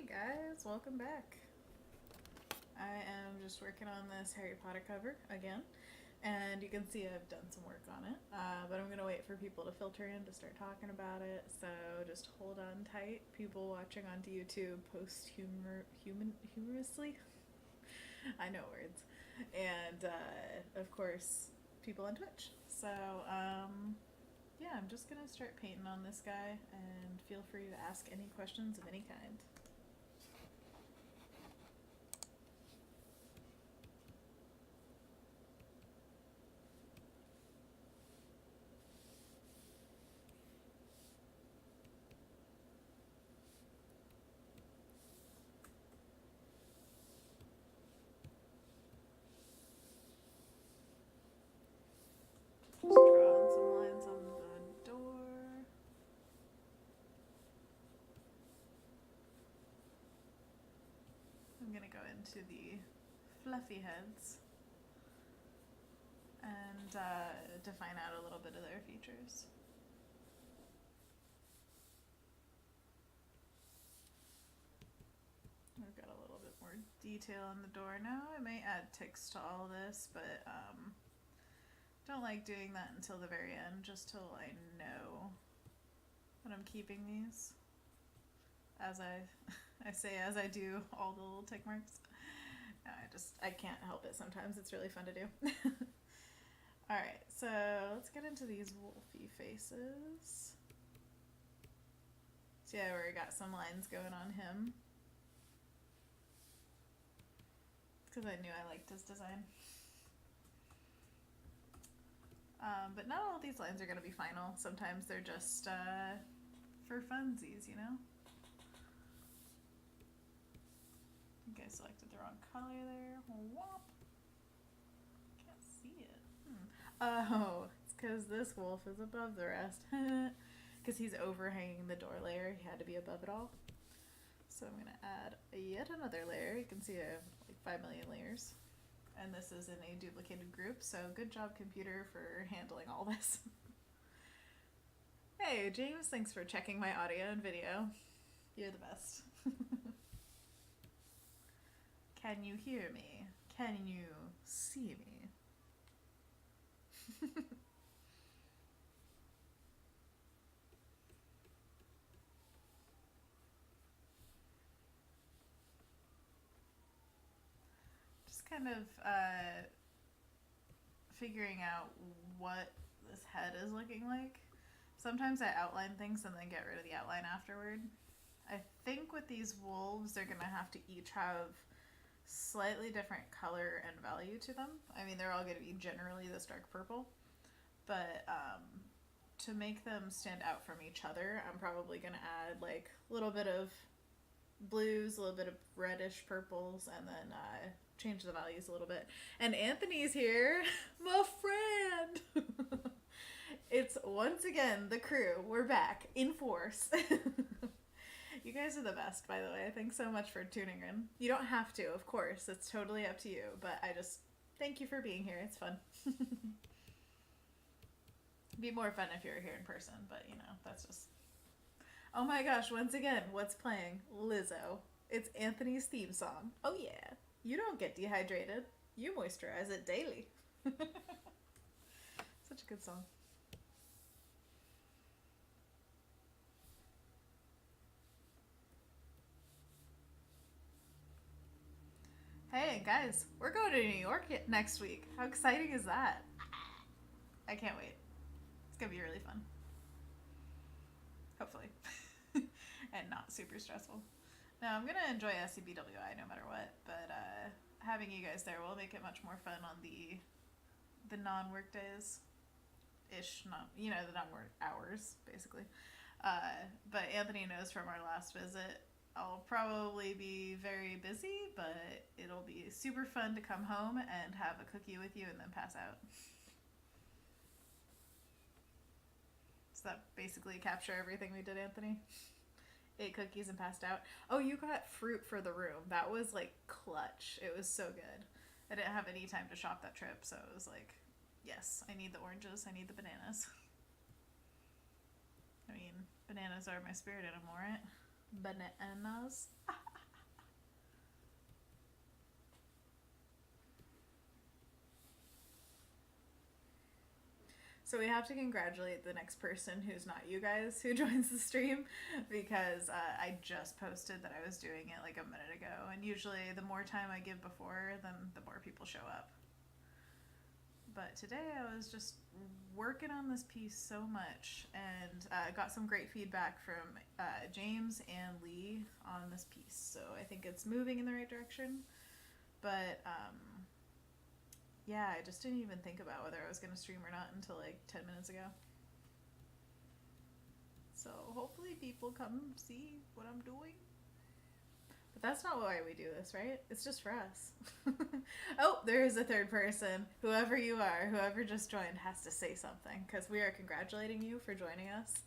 Hey guys, welcome back. I am just working on this Harry Potter cover again, and you can see I've done some work on it, but I'm going to wait for people to filter in to start talking about it, so just hold on tight. People watching on YouTube post humorously. I know words. And, of course, people on Twitch. So, yeah, I'm just going to start painting on this guy, and feel free to ask any questions of any kind. Just drawing some lines on the door. I'm gonna go into the fluffy heads and define out a little bit of their features. I've got a little bit more detail on the door now. I may add ticks to all this, but don't like doing that until the very end, just till I know that I'm keeping these. As I say as I do all the little tick marks. I can't help it sometimes. It's really fun to do. Alright, so let's get into these Wolfy Faces. So yeah, we got some lines going on him. Because I knew I liked his design. But not all of these lines are going to be final. Sometimes they're just for funsies, you know? I think I selected the wrong color there. Whop. Can't see it. Oh, it's because this wolf is above the rest. Because he's overhanging the door layer. He had to be above it all. So I'm going to add yet another layer. You can see I have like 5 million layers. And this is in a duplicated group, so good job, computer, for handling all this. Hey, James, thanks for checking my audio and video. You're the best. Can you hear me? Can you see me? Just kind of figuring out what this head is looking like. Sometimes I outline things and then get rid of the outline afterward. I think with these wolves, they're going to have to each have slightly different color and value to them. I mean, they're all going to be generally this dark purple, but to make them stand out from each other, I'm probably going to add like a little bit of blues, a little bit of reddish purples, and then change the values a little bit. And Anthony's here, my friend. It's once again the crew. We're back in force. You guys are the best, by the way. Thanks so much for tuning in. You don't have to, of course. It's totally up to you. But I just thank you for being here. It's fun. It'd be more fun if you were here in person, but you know, that's just... Oh my gosh, once again, what's playing? Lizzo. It's Anthony's theme song. Oh yeah. You don't get dehydrated. You moisturize it daily. Such a good song. Hey guys, we're going to New York next week. How exciting is that? I can't wait. It's gonna be really fun. Hopefully. And not super stressful. No, I'm gonna enjoy SCBWI no matter what, but having you guys there will make it much more fun on the non-work days. Ish, not, you know, the non-work hours, basically. But Anthony knows from our last visit, I'll probably be very busy, but it'll be super fun to come home and have a cookie with you and then pass out. Does that basically capture everything we did, Anthony? Ate cookies and passed out. Oh, you got fruit for the room. That was like clutch. It was so good. I didn't have any time to shop that trip, so it was like, yes, I need the oranges, I need the bananas. I mean, bananas are my spirit animal, right? Bananas. So we have to congratulate the next person who's not you guys who joins the stream, because I just posted that I was doing it like a minute ago, and usually the more time I give before, then the more people show up. But today I was just working on this piece so much, and got some great feedback from James and Lee on this piece, so I think it's moving in the right direction. But yeah, I just didn't even think about whether I was going to stream or not until like 10 minutes ago. So hopefully people come see what I'm doing. But that's not why we do this, right? It's just for us. Oh, there is a third person. Whoever you are, whoever just joined has to say something, because we are congratulating you for joining us.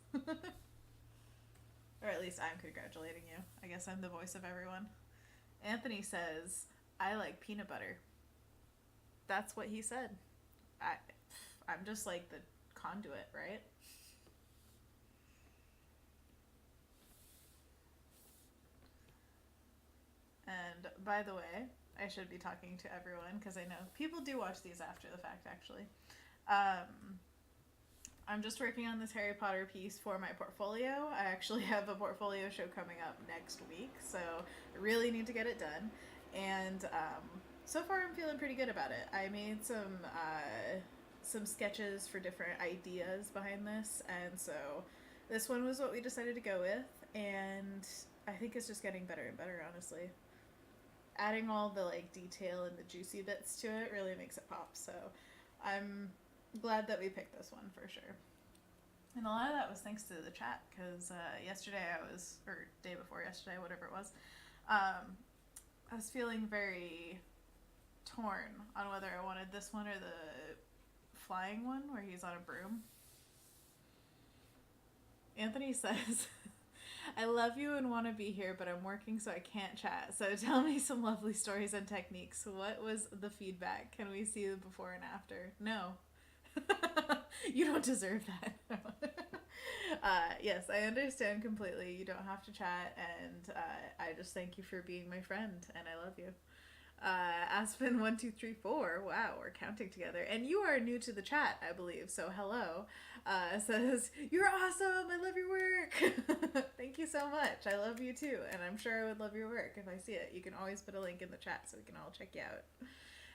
Or at least I'm congratulating you. I guess I'm the voice of everyone. Anthony says, I like peanut butter. That's what he said. I'm just like the conduit, right? And by the way, I should be talking to everyone, because I know people do watch these after the fact, actually. I'm just working on this Harry Potter piece for my portfolio. I actually have a portfolio show coming up next week, so I really need to get it done. And so far I'm feeling pretty good about it. I made some sketches for different ideas behind this, and so this one was what we decided to go with, and I think it's just getting better and better, honestly. Adding all the like detail and the juicy bits to it really makes it pop, so I'm glad that we picked this one for sure. And a lot of that was thanks to the chat, because yesterday or day before yesterday, whatever it was, I was feeling very torn on whether I wanted this one or the flying one where he's on a broom. Anthony says, I love you and want to be here, but I'm working so I can't chat. So tell me some lovely stories and techniques. What was the feedback? Can we see the before and after? No. You don't deserve that. Yes, I understand completely. You don't have to chat, and I just thank you for being my friend, and I love you. Aspen1234, wow, we're counting together. And you are new to the chat, I believe, so hello. Says, you're awesome, I love your work. Thank you so much, I love you too, and I'm sure I would love your work if I see it. You can always put a link in the chat so we can all check you out.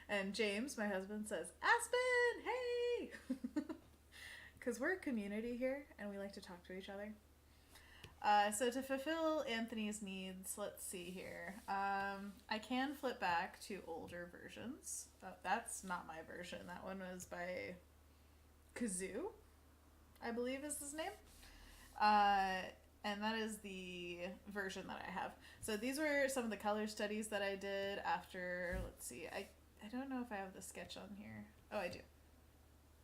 And James, my husband, says, Aspen, hey! Because we're a community here, and we like to talk to each other. So to fulfill Anthony's needs, let's see here. I can flip back to older versions. That's not my version. That one was by Kazoo, I believe is his name. And that is the version that I have. So these were some of the color studies that I did after, let's see, I don't know if I have the sketch on here. Oh, I do.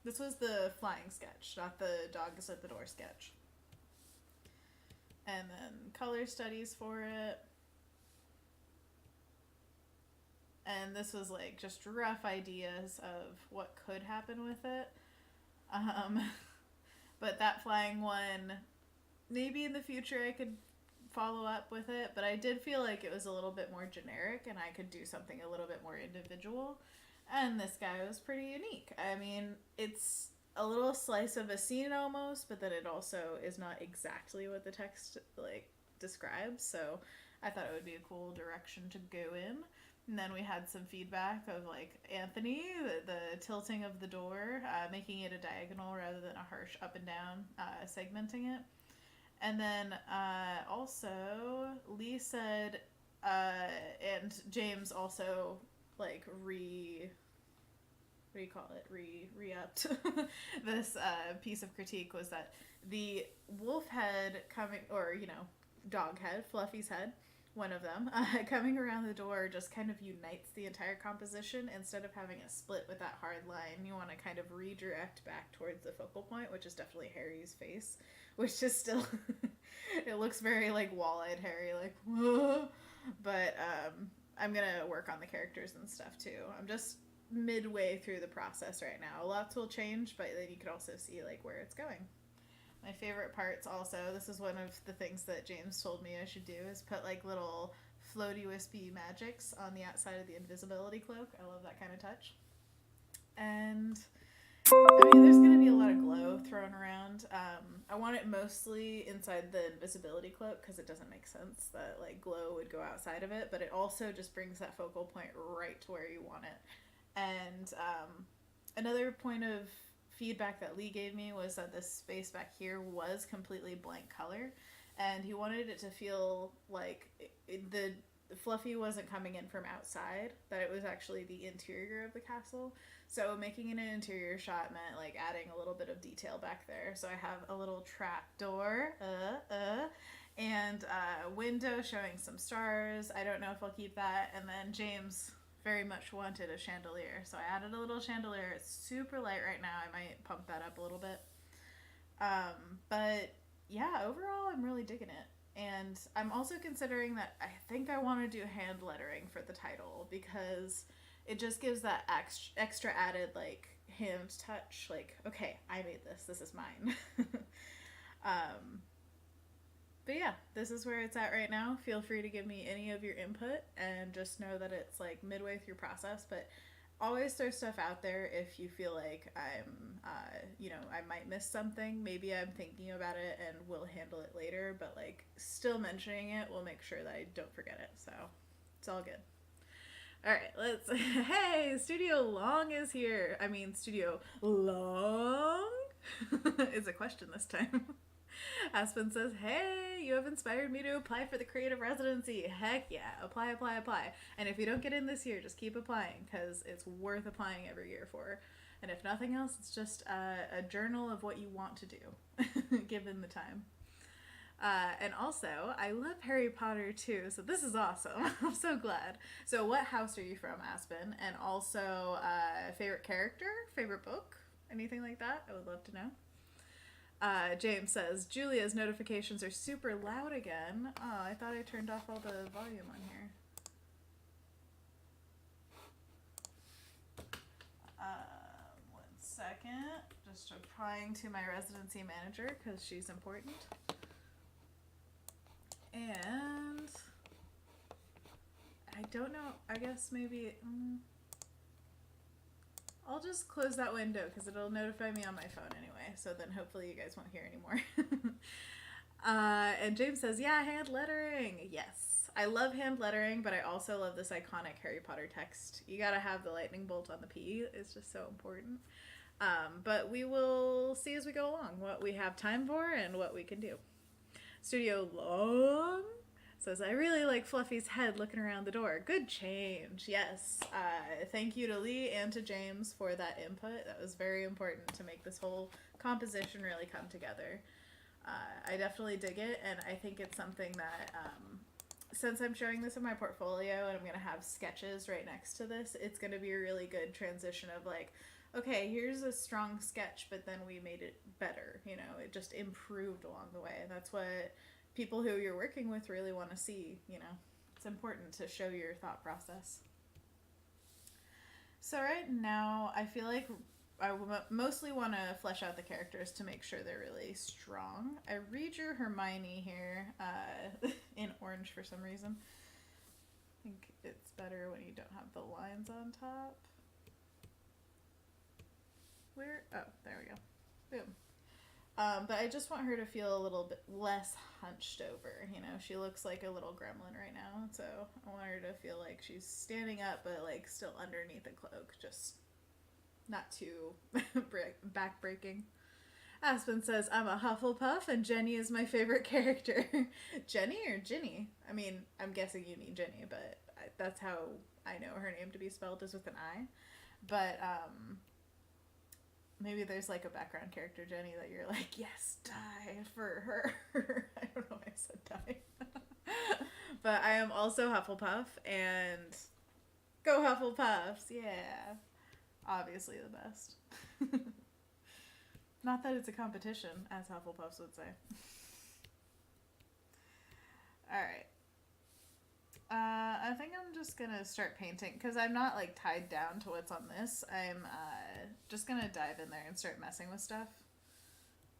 This was the flying sketch, not the dog is at the door sketch. And then color studies for it. And this was like just rough ideas of what could happen with it. But that flying one, maybe in the future I could follow up with it, but I did feel like it was a little bit more generic and I could do something a little bit more individual. And this guy was pretty unique. I mean, it's a little slice of a scene almost, but then it also is not exactly what the text like describes, so I thought it would be a cool direction to go in. And then we had some feedback of like Anthony, the tilting of the door, making it a diagonal rather than a harsh up and down, segmenting it. And then also Lee said, and James also like re-upped this piece of critique, was that the wolf head coming, or dog head, Fluffy's head, one of them, coming around the door just kind of unites the entire composition. Instead of having it split with that hard line, you want to kind of redirect back towards the focal point, which is definitely Harry's face, which is still it looks very like wall-eyed Harry, like whoa. But I'm gonna work on the characters and stuff too. I'm just midway through the process right now. Lots will change, but then you could also see like where it's going. My favorite parts also, this is one of the things that James told me I should do, is put like little floaty wispy magics on the outside of the invisibility cloak. I love that kind of touch. And I mean, there's gonna be a lot of glow thrown around. I want it mostly inside the invisibility cloak because it doesn't make sense that like glow would go outside of it, but it also just brings that focal point right to where you want it. And another point of feedback that Lee gave me was that this space back here was completely blank color, and he wanted it to feel like the Fluffy wasn't coming in from outside, that it was actually the interior of the castle. So making it an interior shot meant like adding a little bit of detail back there. So I have a little trap door, and a window showing some stars. I don't know if I'll keep that. And then James very much wanted a chandelier, so I added a little chandelier. It's super light right now. I might pump that up a little bit. But yeah, overall, I'm really digging it. And I'm also considering that I think I want to do hand lettering for the title because it just gives that extra added like hand touch. Like, okay, I made this. This is mine. But yeah, this is where it's at right now. Feel free to give me any of your input and just know that it's like midway through process. But always throw stuff out there if you feel like I'm, I might miss something. Maybe I'm thinking about it and we'll handle it later. But like still mentioning it will make sure that I don't forget it. So it's all good. All right, let's. Hey, Studio Long is here. I mean, Studio Long is a question this time. Aspen says, hey, you have inspired me to apply for the creative residency. Heck yeah, apply, apply, apply. And if you don't get in this year, just keep applying because it's worth applying every year for. And if nothing else, it's just a journal of what you want to do, given the time. And also, I love Harry Potter too, so this is awesome. I'm so glad. So what house are you from, Aspen? And also, favorite character? Favorite book? Anything like that? I would love to know. James says, Julia's notifications are super loud again. Oh, I thought I turned off all the volume on here. One second. Just applying to my residency manager because she's important. And I don't know. I guess maybe... I'll just close that window because it'll notify me on my phone anyway. So then hopefully you guys won't hear anymore. And James says, yeah, hand lettering. Yes. I love hand lettering, but I also love this iconic Harry Potter text. You gotta have the lightning bolt on the P. It's just so important. But we will see as we go along what we have time for and what we can do. Studio Long says, I really like Fluffy's head looking around the door. Good change. Yes. Thank you to Lee and to James for that input. That was very important to make this whole composition really come together. I definitely dig it, and I think it's something that, since I'm showing this in my portfolio and I'm going to have sketches right next to this, it's going to be a really good transition of like, okay, here's a strong sketch, but then we made it better. You know, it just improved along the way. That's what people who you're working with really want to see, you know. It's important to show your thought process. So right now, I feel like I mostly want to flesh out the characters to make sure they're really strong. I redrew Hermione here in orange for some reason. I think it's better when you don't have the lines on top. Where? Oh, there we go. Boom. But I just want her to feel a little bit less hunched over. You know, she looks like a little gremlin right now. So I want her to feel like she's standing up, but like still underneath the cloak. Just not too back-breaking. Aspen says, I'm a Hufflepuff and Jenny is my favorite character. Jenny or Ginny? I mean, I'm guessing you mean Jenny, but that's how I know her name to be spelled is with an I. But, maybe there's like a background character, Jenny, that you're like, yes, die for her. I don't know why I said die. But I am also Hufflepuff, and go Hufflepuffs, yeah. Obviously the best. Not that it's a competition, as Hufflepuffs would say. Alright. I think I'm just gonna start painting because I'm not like tied down to what's on this. I'm just gonna dive in there and start messing with stuff.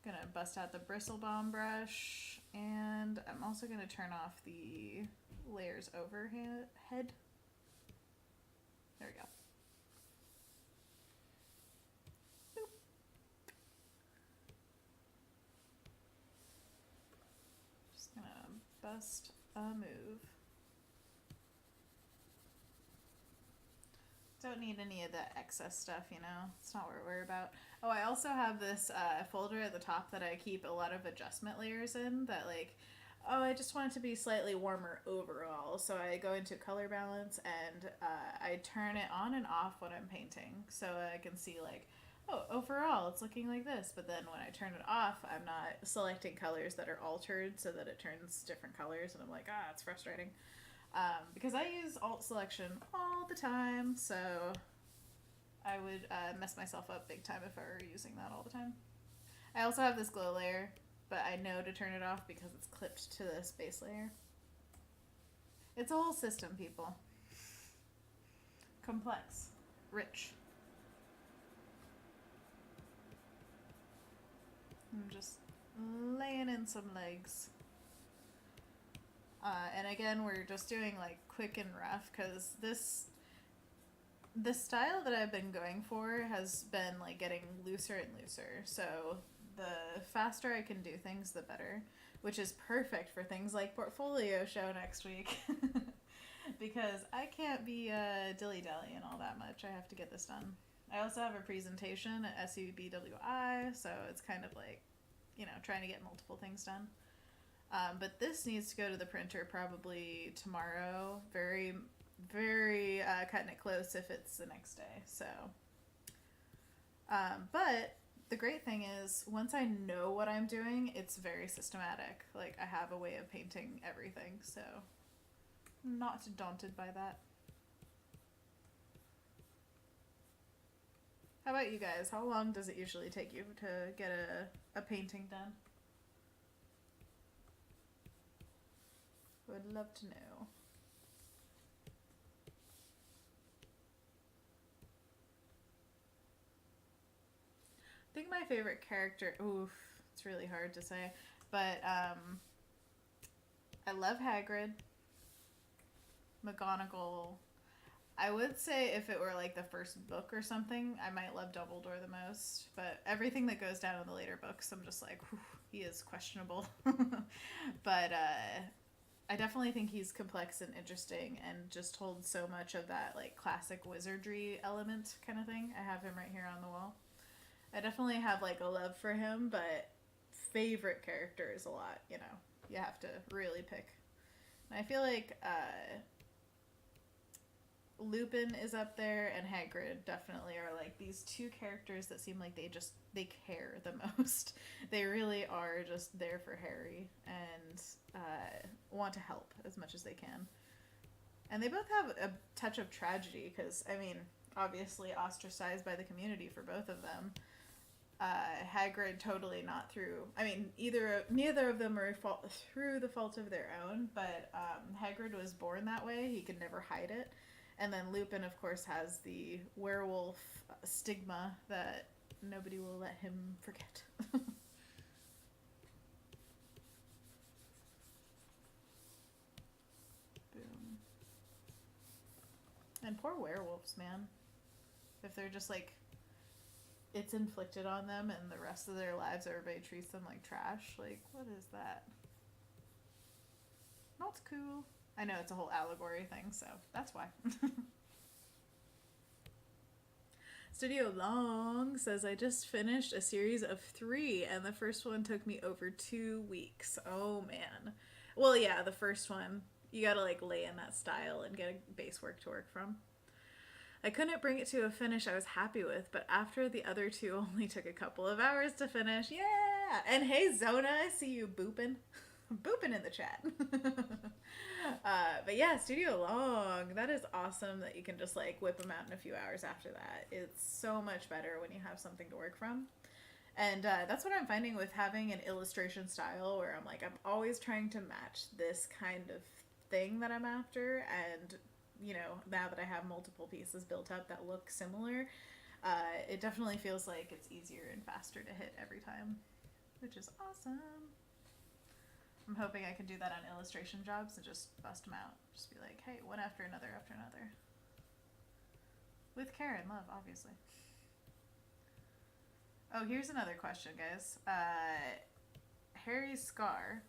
Gonna bust out the bristle bomb brush, and I'm also gonna turn off the layers overhead. There we go. Boop. Bust a move. Don't need any of that excess stuff, you know? It's not what we're about. Oh, I also have this folder at the top that I keep a lot of adjustment layers in that, like, oh, I just want it to be slightly warmer overall. So I go into color balance and I turn it on and off when I'm painting. So I can see, like, oh, overall it's looking like this. But then when I turn it off, I'm not selecting colors that are altered so that it turns different colors. And I'm like, it's frustrating. Because I use alt selection all the time, so I would mess myself up big time if I were using that all the time. I also have this glow layer, but I know to turn it off because it's clipped to this base layer. It's a whole system, people. Complex. Rich. I'm just laying in some legs. And again, we're just doing like quick and rough because the style that I've been going for has been like getting looser and looser. So the faster I can do things, the better, which is perfect for things like portfolio show next week. Because I can't be dilly-dallying all that much. I have to get this done. I also have a presentation at SUBWI, so it's kind of like, you know, trying to get multiple things done. But this needs to go to the printer probably tomorrow. Very, very cutting it close if it's the next day. So, but the great thing is once I know what I'm doing, it's very systematic. Like I have a way of painting everything. So I'm not daunted by that. How about you guys? How long does it usually take you to get a painting done? Would love to know. I think my favorite character, it's really hard to say, but I love Hagrid, McGonagall. I would say if it were like the first book or something, I might love Dumbledore the most, but everything that goes down in the later books, I'm just like, he is questionable. But I definitely think he's complex and interesting and just holds so much of that like classic wizardry element kind of thing. I have him right here on the wall. I definitely have like a love for him, but favorite character is a lot, you know. You have to really pick. And I feel like Lupin is up there and Hagrid definitely are like these two characters that seem like they care the most. They really are just there for Harry and want to help as much as they can. And they both have a touch of tragedy because, I mean, obviously ostracized by the community for both of them. Hagrid totally not through, I mean, neither of them are through the fault of their own, but Hagrid was born that way. He could never hide it. And then Lupin, of course, has the werewolf stigma that nobody will let him forget. Boom. And poor werewolves, man. If they're just like, it's inflicted on them and the rest of their lives everybody treats them like trash. Like, what is that? Not cool. I know it's a whole allegory thing, so that's why. Studio Long says, I just finished a series of 3, and the first one took me over 2 weeks. Oh, man. Well, yeah, the first one, you gotta, like, lay in that style and get a base work to work from. I couldn't bring it to a finish I was happy with, but after the other 2 only took a couple of hours to finish. Yeah! And hey, Zona, I see you booping. Booping in the chat. But yeah, Studio Long, that is awesome that you can just like whip them out in a few hours after that. It's so much better when you have something to work from. And that's what I'm finding with having an illustration style where I'm like, I'm always trying to match this kind of thing that I'm after. And, you know, now that I have multiple pieces built up that look similar, it definitely feels like it's easier and faster to hit every time, which is awesome. I'm hoping I can do that on illustration jobs and just bust them out. Just be like, hey, one after another after another. With care and love, obviously. Oh, here's another question, guys. Harry's scar.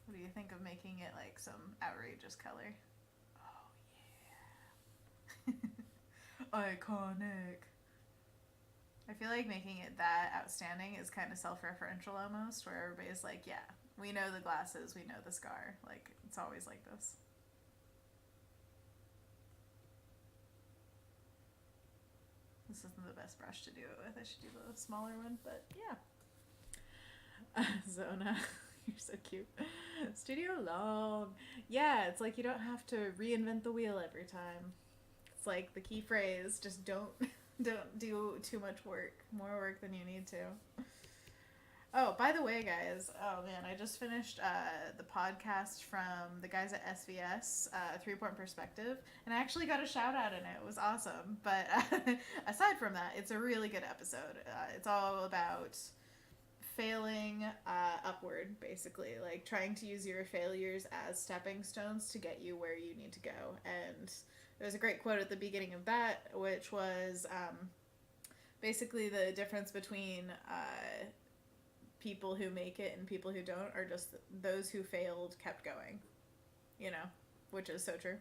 What do you think of making it like some outrageous color? Oh yeah. Iconic. I feel like making it that outstanding is kind of self-referential almost, where everybody's like, yeah, we know the glasses, we know the scar. Like, it's always like this. This isn't the best brush to do it with. I should do the smaller one, but yeah. Zona, you're so cute. Studio long. Yeah, it's like you don't have to reinvent the wheel every time. It's like the key phrase, just don't do too much work. More work than you need to. Oh, by the way, guys, oh man, I just finished the podcast from the guys at SVS, 3-Point Perspective, and I actually got a shout out in it. It was awesome. But aside from that, it's a really good episode. It's all about failing upward, basically, like trying to use your failures as stepping stones to get you where you need to go. And there's a great quote at the beginning of that, which was basically the difference between people who make it and people who don't are just those who failed kept going, you know, which is so true.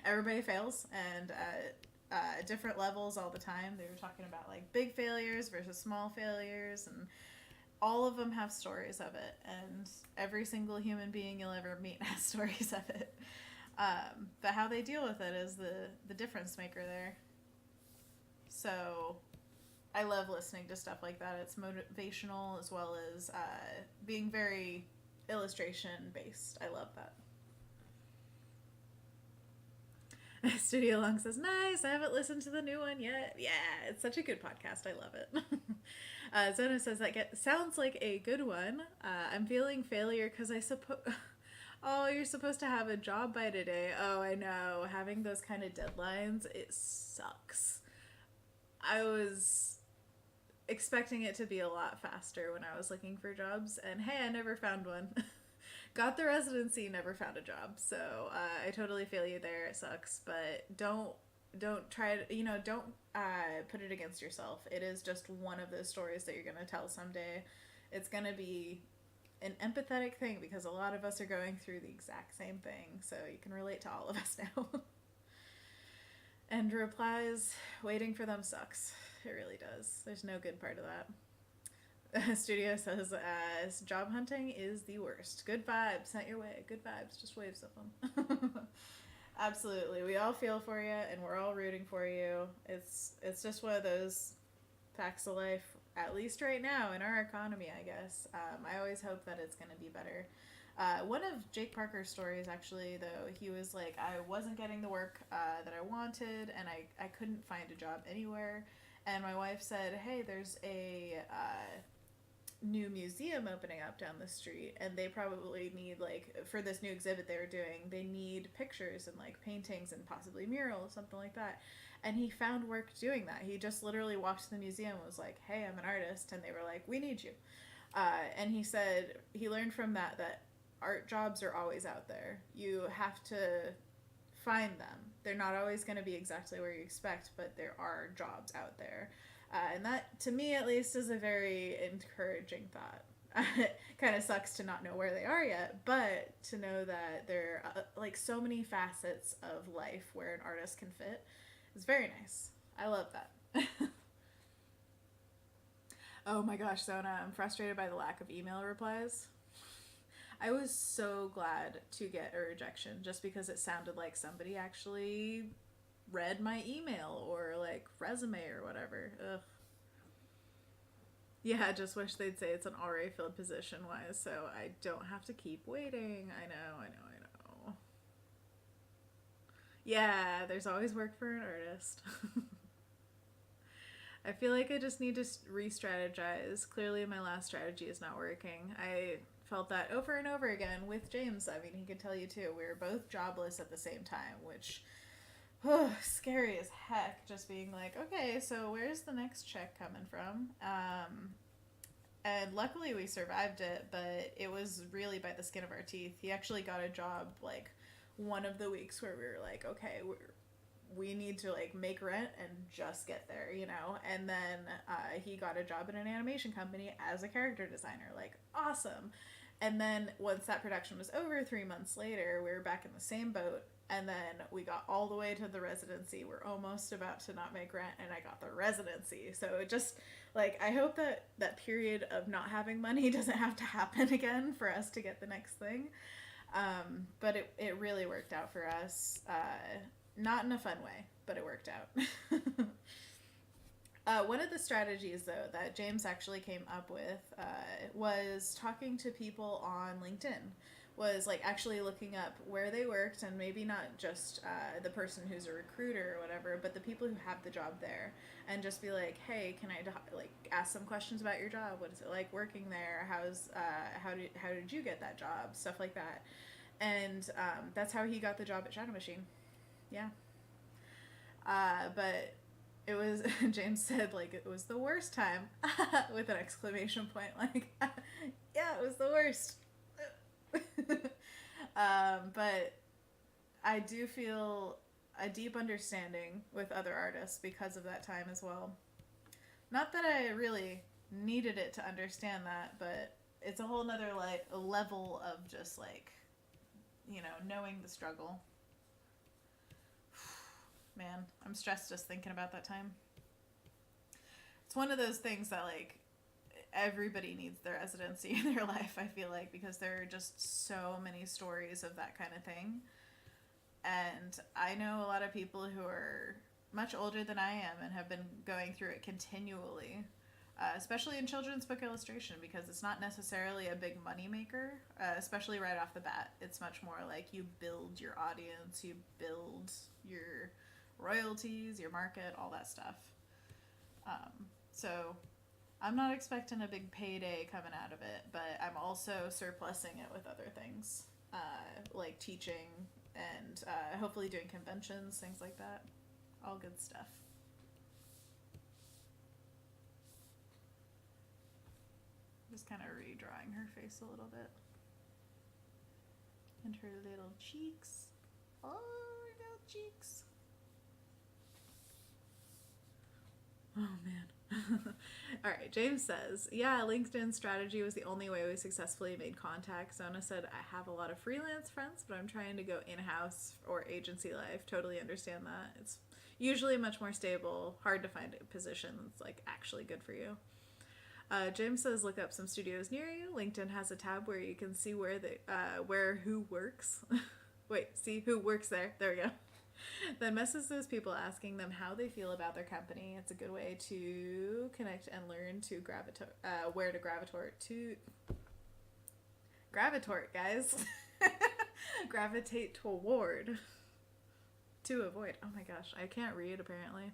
Everybody fails, and different levels all the time. They were talking about like big failures versus small failures, and all of them have stories of it, and every single human being you'll ever meet has stories of it. But how they deal with it is the difference maker there. So I love listening to stuff like that. It's motivational as well as being very illustration based. I love that. Studio Long says, nice, I haven't listened to the new one yet. Yeah, it's such a good podcast. I love it. Zona says, that sounds like a good one. I'm feeling failure because I suppose... Oh, you're supposed to have a job by today. Oh, I know. Having those kind of deadlines, it sucks. I was expecting it to be a lot faster when I was looking for jobs, and hey, I never found one. Got the residency, never found a job. So I totally feel you there. It sucks, but don't try to, don't put it against yourself. It is just one of those stories that you're gonna tell someday. It's gonna be an empathetic thing because a lot of us are going through the exact same thing, so you can relate to all of us now. And replies, waiting for them sucks. It really does. There's no good part of that. Studio says, job hunting is the worst. Good vibes sent your way. Good vibes. Just waves of them. Absolutely. We all feel for you, and we're all rooting for you. It's just one of those facts of life, at least right now in our economy, I guess. I always hope that it's going to be better. One of Jake Parker's stories, actually, though, he was like, I wasn't getting the work that I wanted, and I couldn't find a job anywhere. And my wife said, hey, there's a new museum opening up down the street, and they probably need, like, for this new exhibit they were doing, they need pictures and, like, paintings and possibly murals, something like that. And he found work doing that. He just literally walked to the museum and was like, hey, I'm an artist. And they were like, we need you. And he said he learned from that art jobs are always out there. You have to find them. They're not always going to be exactly where you expect, but there are jobs out there. And that, to me at least, is a very encouraging thought. It kind of sucks to not know where they are yet, but to know that there are like so many facets of life where an artist can fit is very nice. I love that. Oh my gosh, Zona, I'm frustrated by the lack of email replies. I was so glad to get a rejection just because it sounded like somebody actually read my email or like resume or whatever. Ugh. Yeah, I just wish they'd say it's an already filled position wise, so I don't have to keep waiting. I know. Yeah, there's always work for an artist. I feel like I just need to re-strategize. Clearly my last strategy is not working. I felt that over and over again with James. I mean, he could tell you too. We were both jobless at the same time, which, scary as heck. Just being like, okay, so where's the next check coming from? And luckily we survived it, but it was really by the skin of our teeth. He actually got a job like one of the weeks where we were like, okay, we need to like make rent and just get there, and then he got a job at an animation company as a character designer. Like, awesome. And then once that production was over, 3 months later, we were back in the same boat. And then we got all the way to the residency. We're almost about to not make rent, and I got the residency. So it just, like, I hope that that period of not having money doesn't have to happen again for us to get the next thing. But it really worked out for us. Not in a fun way, but it worked out. One of the strategies, though, that James actually came up with was talking to people on LinkedIn. Was like actually looking up where they worked, and maybe not just the person who's a recruiter or whatever, but the people who have the job there, and just be like, hey, can I like ask some questions about your job? What is it like working there? How did you get that job? Stuff like that. And that's how he got the job at Shadow Machine. Yeah. But it was, James said, like, it was the worst time with an exclamation point. Like, yeah, it was the worst. But I do feel a deep understanding with other artists because of that time as well. Not that I really needed it to understand that, but it's a whole nother like level of just like, you know, knowing the struggle. Man, I'm stressed just thinking about that time. It's one of those things that like everybody needs their residency in their life, I feel like, because there are just so many stories of that kind of thing. And I know a lot of people who are much older than I am and have been going through it continually, especially in children's book illustration, because it's not necessarily a big money maker, especially right off the bat. It's much more like you build your audience, you build your royalties, your market, all that stuff. So I'm not expecting a big payday coming out of it, but I'm also surplusing it with other things, like teaching and hopefully doing conventions, things like that. All good stuff. Just kind of redrawing her face a little bit. And her little cheeks. Oh, her little cheeks. Oh, man. All right, James says, yeah, LinkedIn strategy was the only way we successfully made contact. Zona said, I have a lot of freelance friends, but I'm trying to go in-house or agency life. Totally understand that. It's usually much more stable, hard to find a position that's like actually good for you. James says, look up some studios near you. LinkedIn has a tab where you can see where who works. Wait, see who works there. There we go. Then message those people asking them how they feel about their company. It's a good way to connect and learn to where to gravitate, guys. Gravitate toward. To avoid. Oh my gosh, I can't read apparently.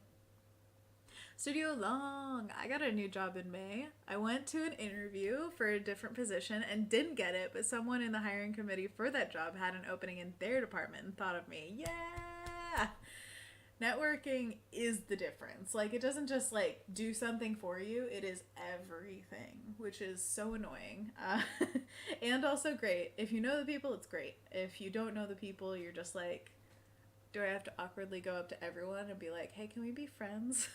Studio Long. I got a new job in May. I went to an interview for a different position and didn't get it, but someone in the hiring committee for that job had an opening in their department and thought of me. Yeah! Networking is the difference. Like, it doesn't just, like, do something for you. It is everything, which is so annoying. And also great. If you know the people, it's great. If you don't know the people, you're just like, do I have to awkwardly go up to everyone and be like, hey, can we be friends?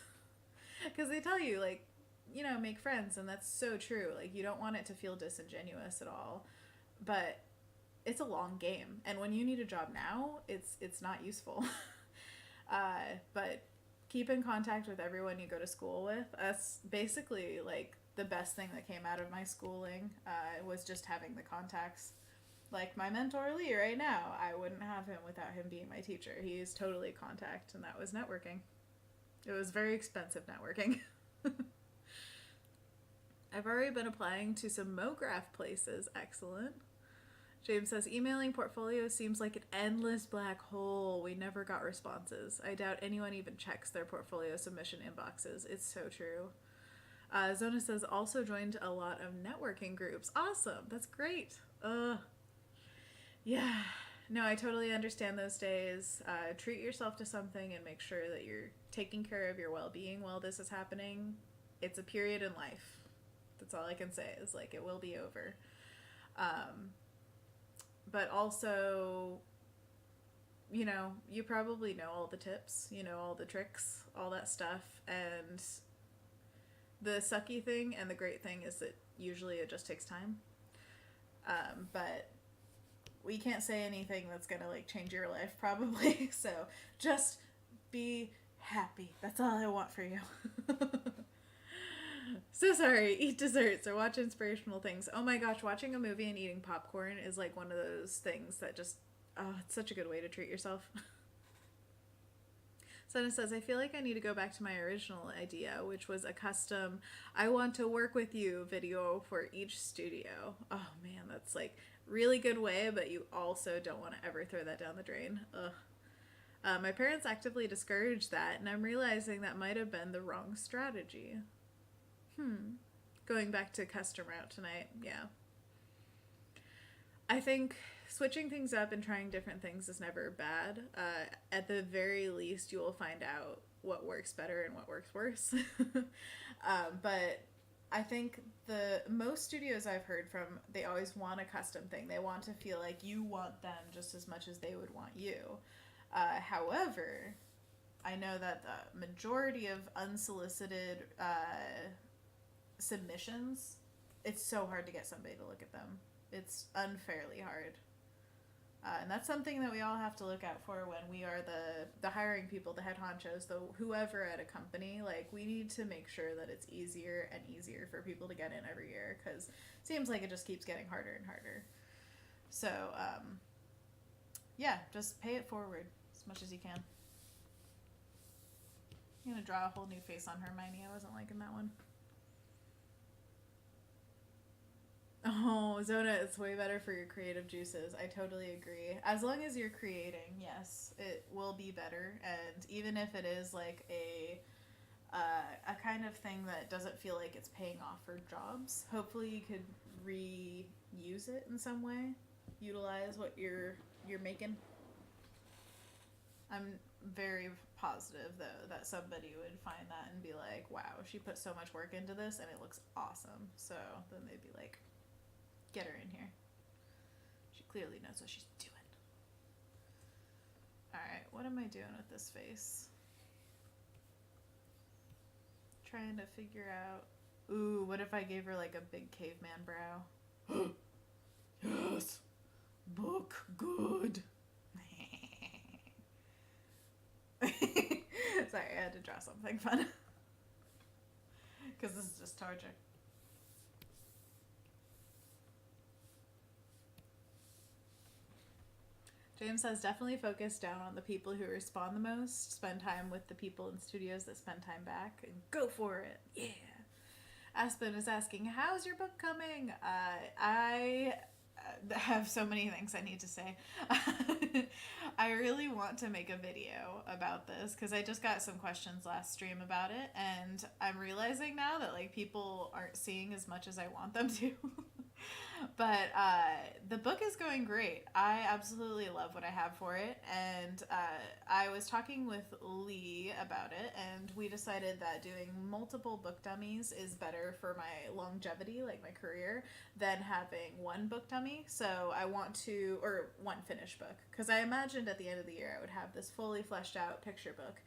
Because they tell you, like, you know, make friends, and that's so true. Like, you don't want it to feel disingenuous at all. But it's a long game, and when you need a job now, it's not useful. But keep in contact with everyone you go to school with. That's basically, like, the best thing that came out of my schooling was just having the contacts. Like, my mentor, Lee, right now, I wouldn't have him without him being my teacher. He is totally contact, and that was networking. It was very expensive networking. I've already been applying to some MoGraph places. Excellent. James says, emailing portfolios seems like an endless black hole. We never got responses. I doubt anyone even checks their portfolio submission inboxes. It's so true. Zona says, also joined a lot of networking groups. Awesome. That's great. Yeah. No, I totally understand those days. Treat yourself to something and make sure that you're taking care of your well-being while this is happening. It's a period in life. That's all I can say is, like, it will be over. But also, you know, you probably know all the tips, you know, all the tricks, all that stuff. And the sucky thing and the great thing is that usually it just takes time. But we can't say anything that's gonna like change your life probably. So just be happy. That's all I want for you. So sorry, eat desserts or watch inspirational things. Oh my gosh, watching a movie and eating popcorn is like one of those things that just, oh, it's such a good way to treat yourself. Senna says, I feel like I need to go back to my original idea, which was a custom I want to work with you video for each studio. Oh man, that's like really good way, but you also don't want to ever throw that down the drain. Ugh. My parents actively discouraged that, and I'm realizing that might have been the wrong strategy. Going back to custom route tonight, yeah. I think switching things up and trying different things is never bad. At the very least, you will find out what works better and what works worse. But I think the most studios I've heard from, they always want a custom thing. They want to feel like you want them just as much as they would want you. However, I know that the majority of unsolicited submissions, it's so hard to get somebody to look at them. It's unfairly hard. And that's something that we all have to look out for when we are the hiring people, the head honchos, the whoever at a company. Like, we need to make sure that it's easier and easier for people to get in every year, because it seems like it just keeps getting harder and harder. So, yeah, just pay it forward as much as you can. I'm going to draw a whole new face on Hermione. I wasn't liking that one. Oh, Zona, it's way better for your creative juices. I totally agree. As long as you're creating, yes, it will be better. And even if it is like a kind of thing that doesn't feel like it's paying off for jobs, hopefully you could reuse it in some way. Utilize what you're making. I'm very positive, though, that somebody would find that and be like, wow, she put so much work into this and it looks awesome. So then they'd be like, get her in here. She clearly knows what she's doing. Alright, what am I doing with this face? Trying to figure out... Ooh, what if I gave her like a big caveman brow? Yes! Book good! Sorry, I had to draw something fun. Because this is just torture. James says, definitely focus down on the people who respond the most. Spend time with the people in studios that spend time back. And go for it. Yeah. Aspen is asking, how's your book coming? I have so many things I need to say. I really want to make a video about this because I just got some questions last stream about it, and I'm realizing now that like people aren't seeing as much as I want them to. But the book is going great. I absolutely love what I have for it, and I was talking with Lee about it, and we decided that doing multiple book dummies is better for my longevity, like my career, than having one book dummy. So I want to, or one finished book, because I imagined at the end of the year I would have this fully fleshed out picture book.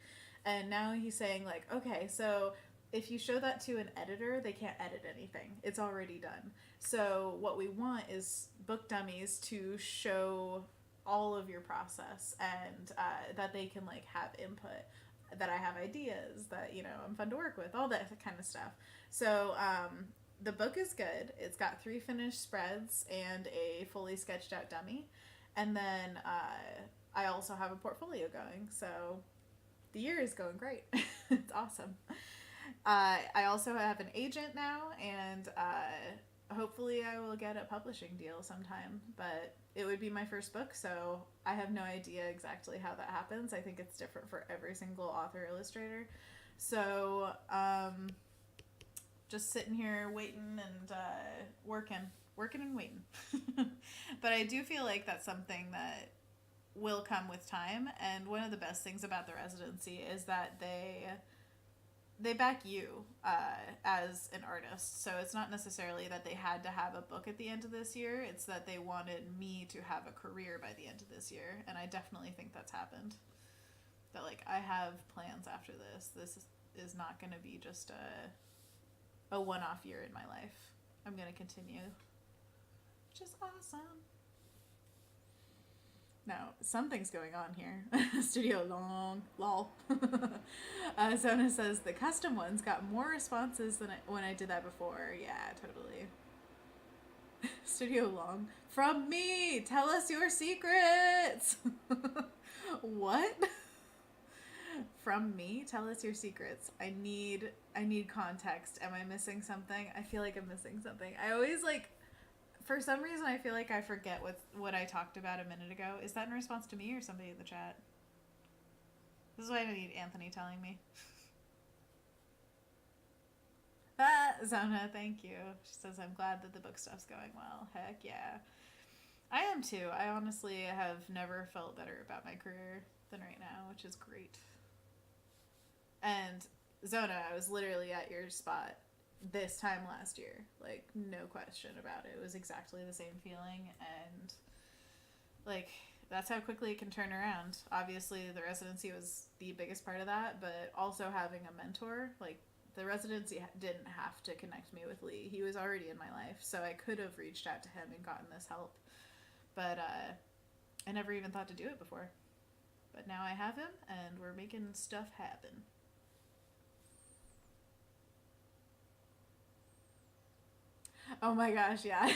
And now he's saying like, okay, so if you show that to an editor, they can't edit anything. It's already done. So what we want is book dummies to show all of your process, and that they can like have input, that I have ideas, that, you know, I'm fun to work with, all that kind of stuff. So the book is good. It's got 3 finished spreads and a fully sketched out dummy. And then I also have a portfolio going. So the year is going great. It's awesome. I also have an agent now, and hopefully I will get a publishing deal sometime, but it would be my first book, so I have no idea exactly how that happens. I think it's different for every single author illustrator. So just sitting here waiting and working and waiting. But I do feel like that's something that will come with time, and one of the best things about the residency is that they back you as an artist. So it's not necessarily that they had to have a book at the end of this year. It's that they wanted me to have a career by the end of this year. And I definitely think that's happened. That like, I have plans after this. This is not going to be just a one-off year in my life. I'm going to continue which is awesome. Now, something's going on here. Studio long, lol. Zona says the custom ones got more responses than when I did that before. Yeah, totally. Studio long. From me! Tell us your secrets! What? From me? Tell us your secrets. I need context. Am I missing something? I feel like I'm missing something. I always like... For some reason, I feel like I forget what I talked about a minute ago. Is that in response to me or somebody in the chat? This is why I need Anthony telling me. Zona, thank you. She says, I'm glad that the book stuff's going well. Heck yeah. I am too. I honestly have never felt better about my career than right now, which is great. And Zona, I was literally at your spot this time last year, like no question about it. It was exactly the same feeling, and like that's how quickly it can turn around. Obviously the residency was the biggest part of that, but also having a mentor, like the residency didn't have to connect me with Lee. He was already in my life, so I could have reached out to him and gotten this help, but I never even thought to do it before. But now I have him and we're making stuff happen. Oh my gosh, yeah.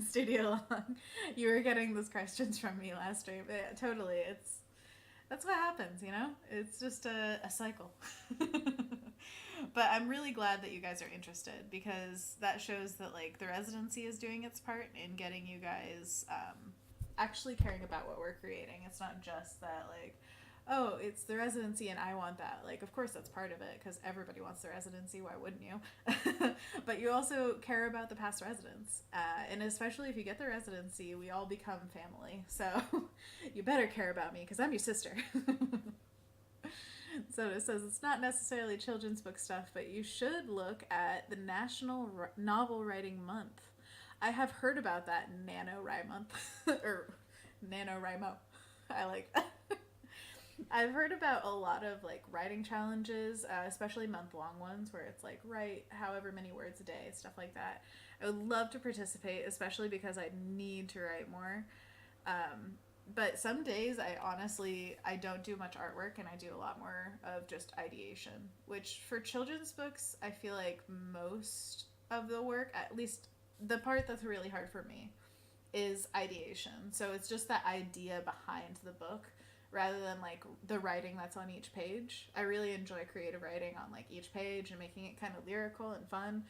Studio long. You were getting those questions from me last stream. Yeah, totally. That's what happens, you know? It's just a cycle. But I'm really glad that you guys are interested, because that shows that like the residency is doing its part in getting you guys actually caring about what we're creating. It's not just that like, oh, it's the residency and I want that. Like, of course that's part of it, because everybody wants the residency. Why wouldn't you? But you also care about the past residents. And especially if you get the residency, we all become family. So you better care about me, because I'm your sister. So it says it's not necessarily children's book stuff, but you should look at the National Novel Writing Month. I have heard about that NaNoWriMo month. Or NaNoWriMo. I like that. I've heard about a lot of like writing challenges, especially month-long ones where it's like write however many words a day, stuff like that. I would love to participate, especially because I need to write more. But some days I don't do much artwork and I do a lot more of just ideation, which for children's books, I feel like most of the work, at least the part that's really hard for me, is ideation. So it's just that idea behind the book rather than like the writing that's on each page. I really enjoy creative writing on like each page and making it kind of lyrical and fun,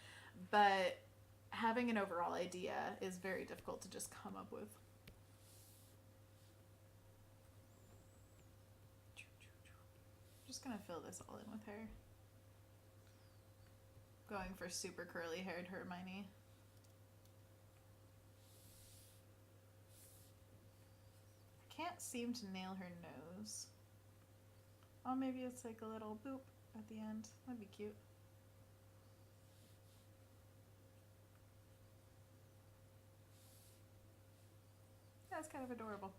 but having an overall idea is very difficult to just come up with. Just gonna fill this all in with hair. Going for super curly haired Hermione. I can't seem to nail her nose. Oh, maybe it's like a little boop at the end. That'd be cute. That's kind of adorable.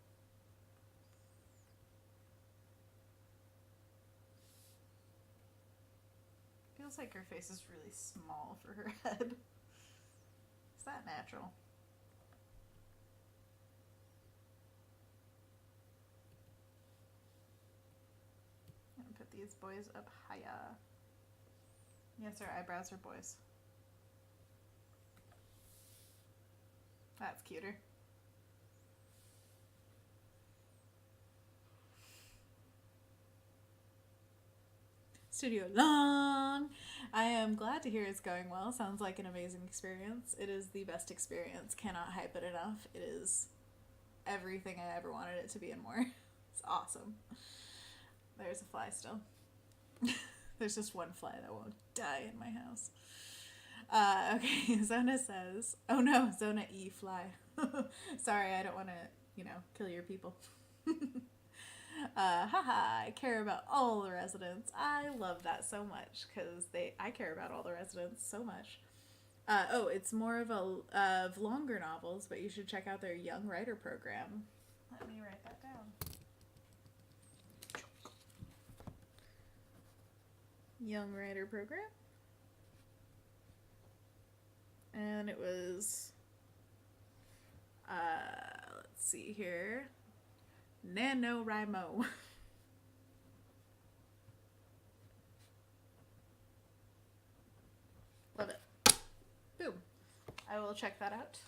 Feels like her face is really small for her head. Is that natural? I'm gonna put these boys up higher. Yes, her eyebrows are boys. That's cuter. Studio long. I am glad to hear it's going well. Sounds like an amazing experience. It is the best experience. Cannot hype it enough. It is everything I ever wanted it to be and more. It's awesome. There's a fly still. There's just one fly that won't die in my house. Okay, Zona says, oh no, Zona E fly. Sorry, I don't want to, kill your people. Haha, I care about all the residents. I love that so much because I care about all the residents so much. It's more of longer novels, but you should check out their Young Writer program. Let me write that down. Young Writer program. And it was Let's see here. NaNoWriMo. Love it. Boom. I will check that out.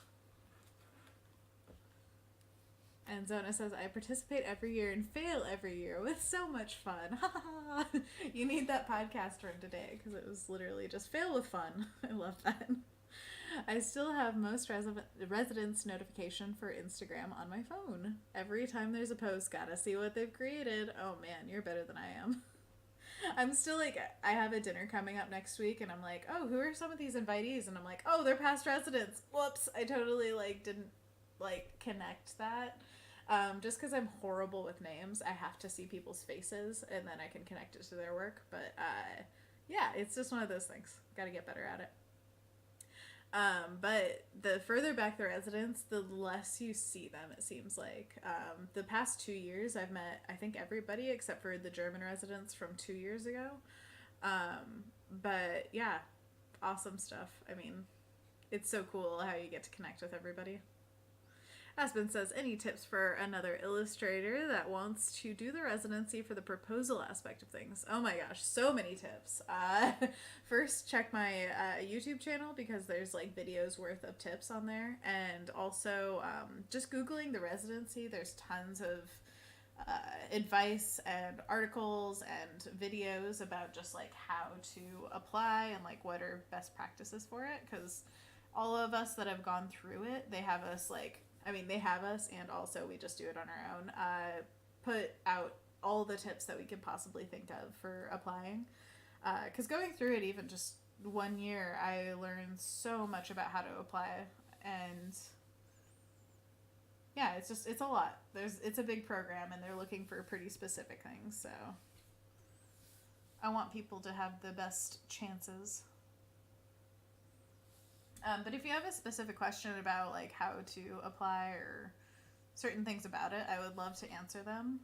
And Zona says, I participate every year and fail every year with so much fun. You need that podcast from today because it was literally just fail with fun. I love that. I still have most residents notification for Instagram on my phone. Every time there's a post, gotta see what they've created. Oh man, you're better than I am. I'm still like, I have a dinner coming up next week and I'm like, oh, who are some of these invitees? And I'm like, oh, they're past residents. Whoops. I totally like didn't like connect that. Just because I'm horrible with names, I have to see people's faces and then I can connect it to their work. But yeah, it's just one of those things. Gotta get better at it. But the further back the residents, the less you see them, it seems like. The past 2 years, I've met, I think, everybody except for the German residents from 2 years ago. But yeah, awesome stuff. I mean, it's so cool how you get to connect with everybody. Aspen says, any tips for another illustrator that wants to do the residency for the proposal aspect of things? Oh my gosh, so many tips. First, check my YouTube channel because there's like videos worth of tips on there. And also, just Googling the residency, there's tons of advice and articles and videos about just like how to apply and like what are best practices for it. Because all of us that have gone through it, they have us like, they have us, and also we just do it on our own, put out all the tips that we could possibly think of for applying. Because going through it even just 1 year, I learned so much about how to apply. And yeah, it's a lot. It's a big program, and they're looking for pretty specific things. So I want people to have the best chances. But if you have a specific question about like how to apply or certain things about it, I would love to answer them.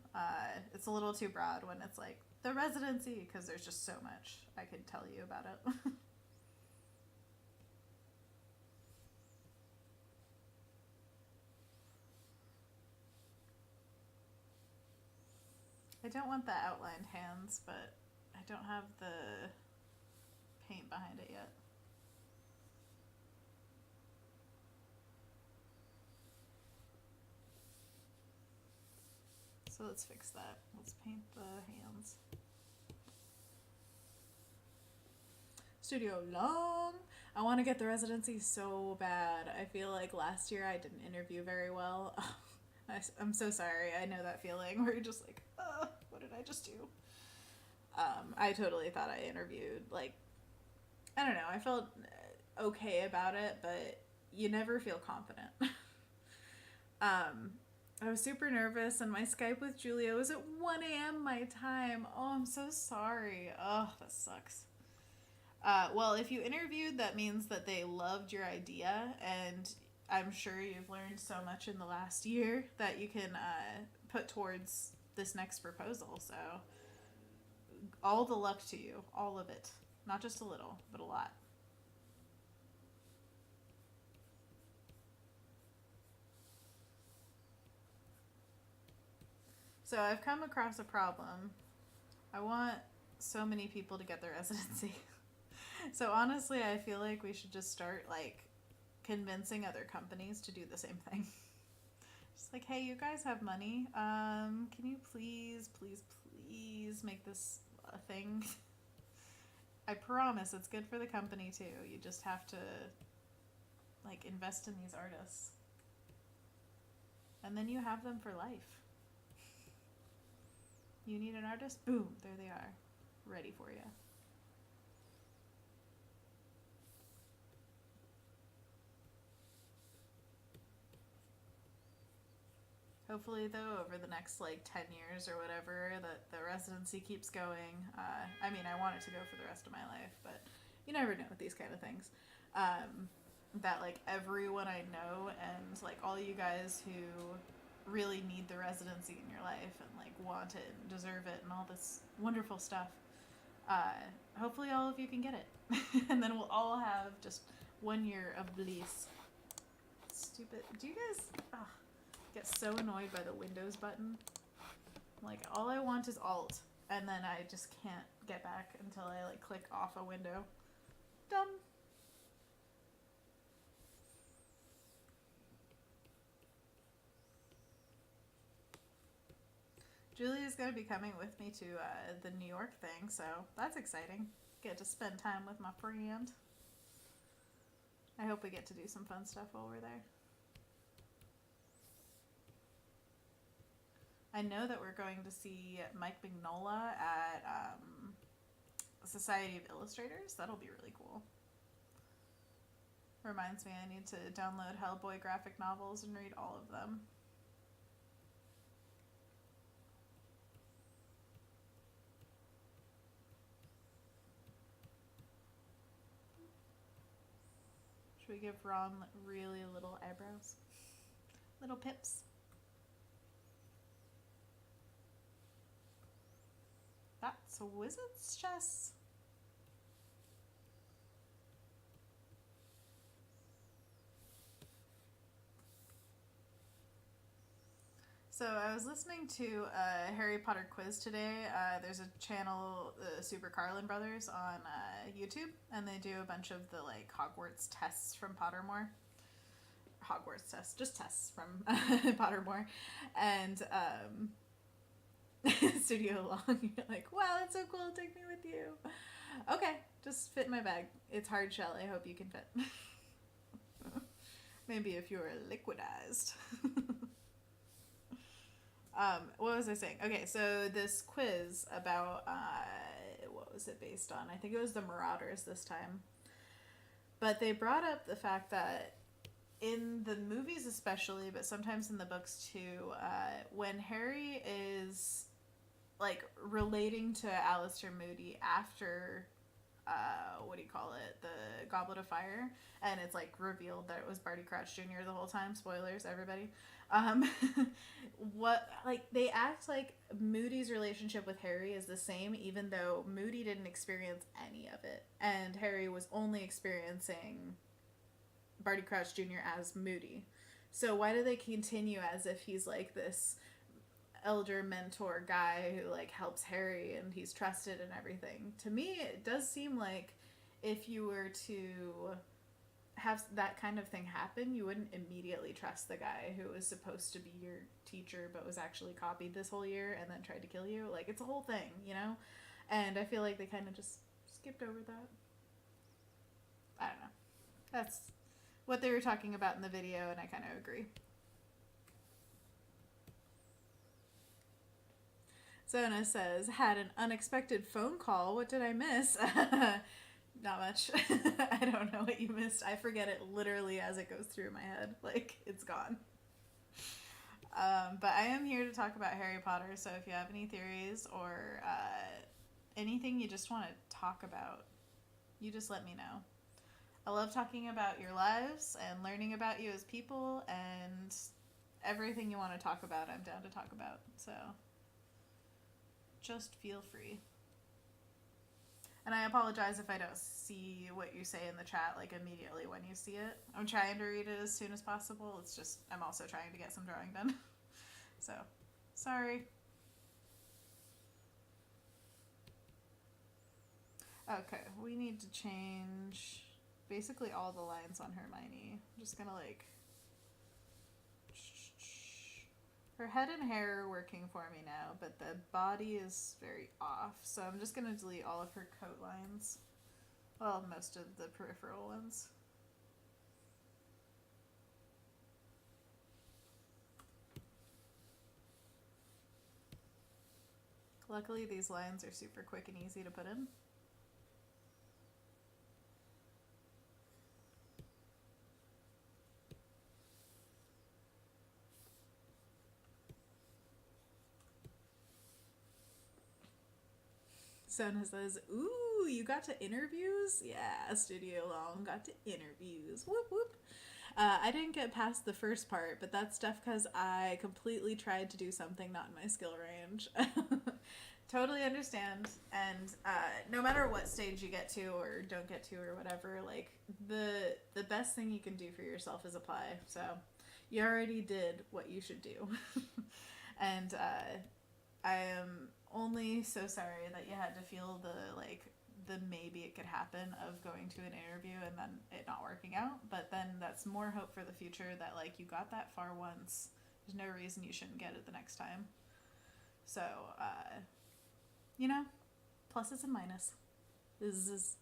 It's a little too broad when it's like the residency, because there's just so much I could tell you about it. I don't want the outlined hands, but I don't have the paint behind it yet. So let's fix that. Let's paint the hands. Studio long. I want to get the residency so bad. I feel like last year I didn't interview very well. I'm so sorry. I know that feeling where you're just like, what did I just do? I totally thought I interviewed, like, I don't know. I felt okay about it, but you never feel confident. I was super nervous, and my Skype with Julia was at 1 a.m. my time. Oh, I'm so sorry. Oh, that sucks. Well, if you interviewed, that means that they loved your idea, and I'm sure you've learned so much in the last year that you can put towards this next proposal. So all the luck to you. All of it. Not just a little, but a lot. So I've come across a problem. I want so many people to get their residency. So honestly, I feel like we should just start like convincing other companies to do the same thing. Just like, hey, you guys have money. Can you please make this a thing? I promise it's good for the company too. You just have to like invest in these artists. And then you have them for life. You need an artist? Boom, there they are. Ready for you. Hopefully, though, over the next, like, 10 years or whatever, that the residency keeps going. I want it to go for the rest of my life, but you never know with these kind of things. That, like, everyone I know and, like, all you guys who really need the residency in your life and, like, want it and deserve it and all this wonderful stuff, hopefully all of you can get it. And then we'll all have just 1 year of bliss. stupid. Do you guys get so annoyed by the Windows button? Like, all I want is Alt, and then I just can't get back until I, like, click off a window. Dumb. Julia's going to be coming with me to the New York thing, so that's exciting. Get to spend time with my friend. I hope we get to do some fun stuff while we're there. I know that we're going to see Mike Mignola at Society of Illustrators. That'll be really cool. Reminds me I need to download Hellboy graphic novels and read all of them. Should we give Ron really little eyebrows? Little pips? That's a wizard's chess. So I was listening to a Harry Potter quiz today. There's a channel, the Super Carlin Brothers, on YouTube, and they do a bunch of the like Hogwarts tests from Pottermore. Hogwarts tests, just tests from Pottermore, and Studio Long. You're like, wow, that's so cool. Take me with you. Okay, just fit in my bag. It's hard shell. I hope you can fit. Maybe if you were liquidized. What was I saying? Okay, so this quiz about, what was it based on? I think it was the Marauders this time. But they brought up the fact that in the movies especially, but sometimes in the books too, when Harry is, like, relating to Alistair Moody after, what do you call it? The Goblet of Fire, and it's, like, revealed that it was Barty Crouch Jr. the whole time. Spoilers, everybody. They act like Moody's relationship with Harry is the same, even though Moody didn't experience any of it, and Harry was only experiencing Barty Crouch Jr. as Moody. So why do they continue as if he's like this elder mentor guy who like helps Harry and he's trusted and everything? To me, it does seem like if you were to have that kind of thing happen, you wouldn't immediately trust the guy who was supposed to be your teacher but was actually copied this whole year and then tried to kill you. Like, it's a whole thing, you know? And I feel like they kind of just skipped over that. I don't know. That's what they were talking about in the video, and I kind of agree. Zona says, had an unexpected phone call. What did I miss? Not much. I don't know what you missed. I forget it literally as it goes through my head. Like, it's gone. But I am here to talk about Harry Potter, so if you have any theories or anything you just want to talk about, you just let me know. I love talking about your lives and learning about you as people, and everything you want to talk about, I'm down to talk about. So just feel free. And I apologize if I don't see what you say in the chat, like, immediately when you see it. I'm trying to read it as soon as possible. It's just, I'm also trying to get some drawing done. So, sorry. Okay, we need to change basically all the lines on Hermione. I'm just gonna, like... Her head and hair are working for me now, but the body is very off. So I'm just going to delete all of her coat lines. Well, most of the peripheral ones. Luckily, these lines are super quick and easy to put in. Sona says, ooh, you got to interviews? Yeah, Studio Long got to interviews. Whoop, whoop. I didn't get past the first part, but that's stuff because I completely tried to do something not in my skill range. Totally understand. And no matter what stage you get to or don't get to or whatever, like the best thing you can do for yourself is apply. So you already did what you should do. And I am only so sorry that you had to feel the maybe it could happen of going to an interview and then it not working out. But then that's more hope for the future that like you got that far once. There's no reason you shouldn't get it the next time. So, pluses and minuses. This is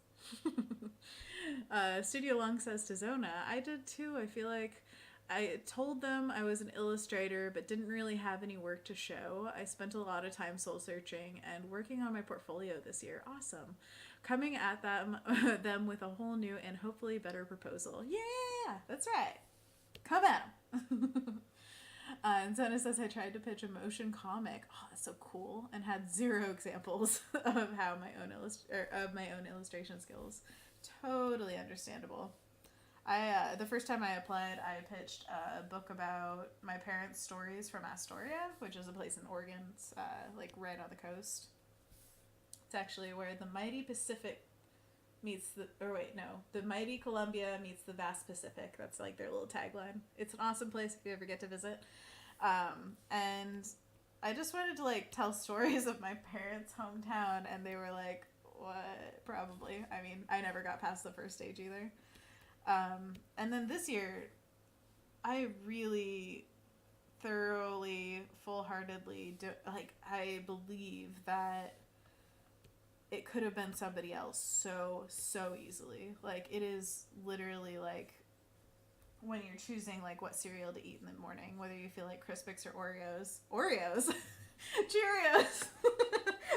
Studio Long says to Zona, I did too. I feel like I told them I was an illustrator but didn't really have any work to show. I spent a lot of time soul searching and working on my portfolio this year. Awesome. Coming at them with a whole new and hopefully better proposal. Yeah, that's right. Come at them. And Zona says, I tried to pitch a motion comic. Oh, that's so cool. And had 0 examples of how my own illustration skills. Totally understandable. The first time I applied, I pitched a book about my parents' stories from Astoria, which is a place in Oregon. It's right on the coast. It's actually where the mighty Pacific meets the mighty Columbia meets the vast Pacific. That's like their little tagline. It's an awesome place if you ever get to visit. And I just wanted to tell stories of my parents' hometown, and they were like, what? Probably. I mean, I never got past the first stage either. And then this year, I really thoroughly, full-heartedly I believe that it could have been somebody else so easily. It is literally when you're choosing what cereal to eat in the morning, whether you feel like Crispix or Oreos, Cheerios,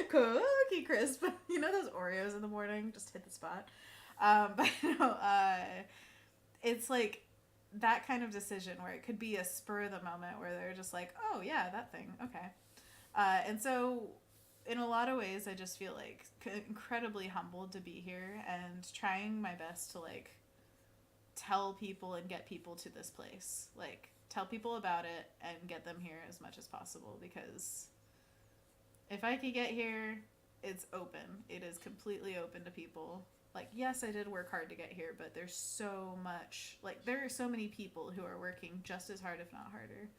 Cookie Crisp, those Oreos in the morning just hit the spot. But it's that kind of decision where it could be a spur of the moment where they're just like, oh yeah, that thing, okay. And so in a lot of ways, I just feel incredibly humbled to be here and trying my best to tell people and get people to this place. Tell people about it and get them here as much as possible, because if I could get here, it's open. It is completely open to people. Yes, I did work hard to get here, but there's so much, there are so many people who are working just as hard, if not harder.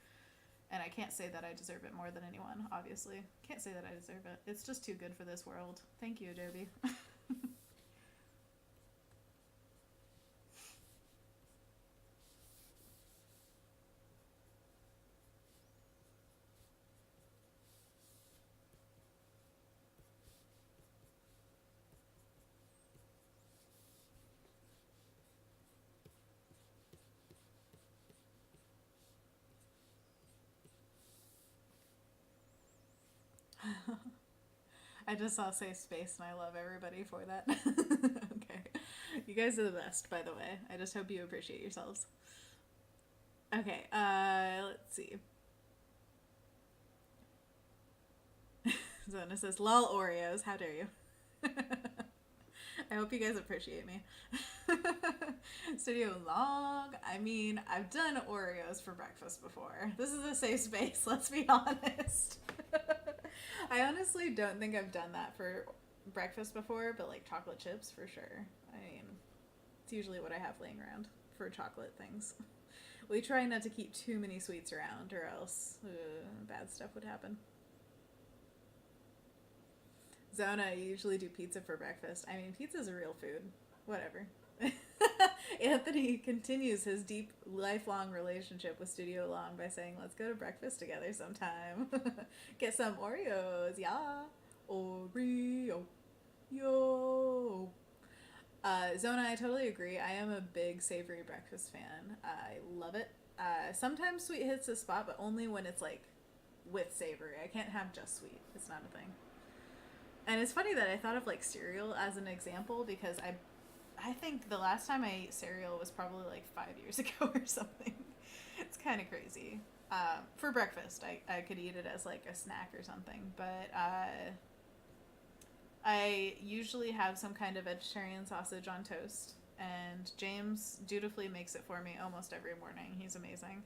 And I can't say that I deserve it more than anyone, obviously. Can't say that I deserve it. It's just too good for this world. Thank you, Adobe. I just saw Safe Space and I love everybody for that. Okay. You guys are the best, by the way. I just hope you appreciate yourselves. Okay, let's see. Zona says, lol Oreos, how dare you? I hope you guys appreciate me. Studio Long. I mean, I've done Oreos for breakfast before. This is a safe space, let's be honest. I honestly don't think I've done that for breakfast before, but chocolate chips for sure. I mean, it's usually what I have laying around for chocolate things. We try not to keep too many sweets around or else bad stuff would happen. Zona, I usually do pizza for breakfast. I mean, pizza's a real food. Whatever. Anthony continues his deep, lifelong relationship with Studio Long by saying, let's go to breakfast together sometime. Get some Oreos, yeah. Oreo. Yo. Zona, I totally agree. I am a big savory breakfast fan. I love it. Sometimes sweet hits the spot, but only when it's with savory. I can't have just sweet. It's not a thing. And it's funny that I thought of cereal as an example, because I think the last time I ate cereal was probably 5 years ago or something. It's kind of crazy. For breakfast, I could eat it as a snack or something, but I usually have some kind of vegetarian sausage on toast. and James dutifully makes it for me almost every morning. He's amazing.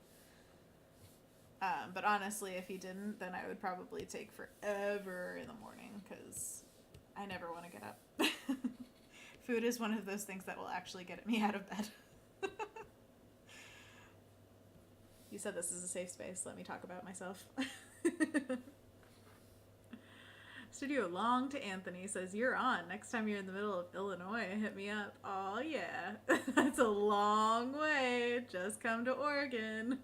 But honestly, if he didn't, then I would probably take forever in the morning because I never want to get up. Food is one of those things that will actually get me out of bed. You said this is a safe space. Let me talk about myself. Studio Long to Anthony says, "You're on. Next time you're in the middle of Illinois, hit me up." Oh, yeah. That's a long way. Just come to Oregon.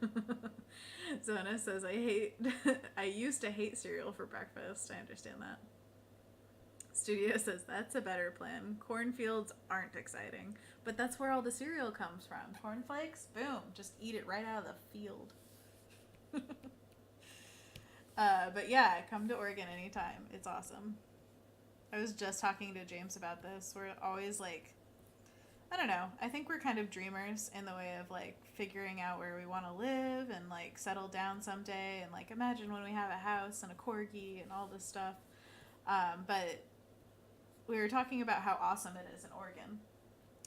Zona says, I used to hate cereal for breakfast. I understand that. Studio says, "That's a better plan. Cornfields aren't exciting, but that's where all the cereal comes from. Cornflakes, boom, just eat it right out of the field." But yeah, come to Oregon anytime. It's awesome. I was just talking to James about this. We're always like, I don't know. I think we're kind of dreamers in the way of like figuring out where we want to live and like settle down someday and like imagine when we have a house and a corgi and all this stuff. But we were talking about how awesome it is in Oregon.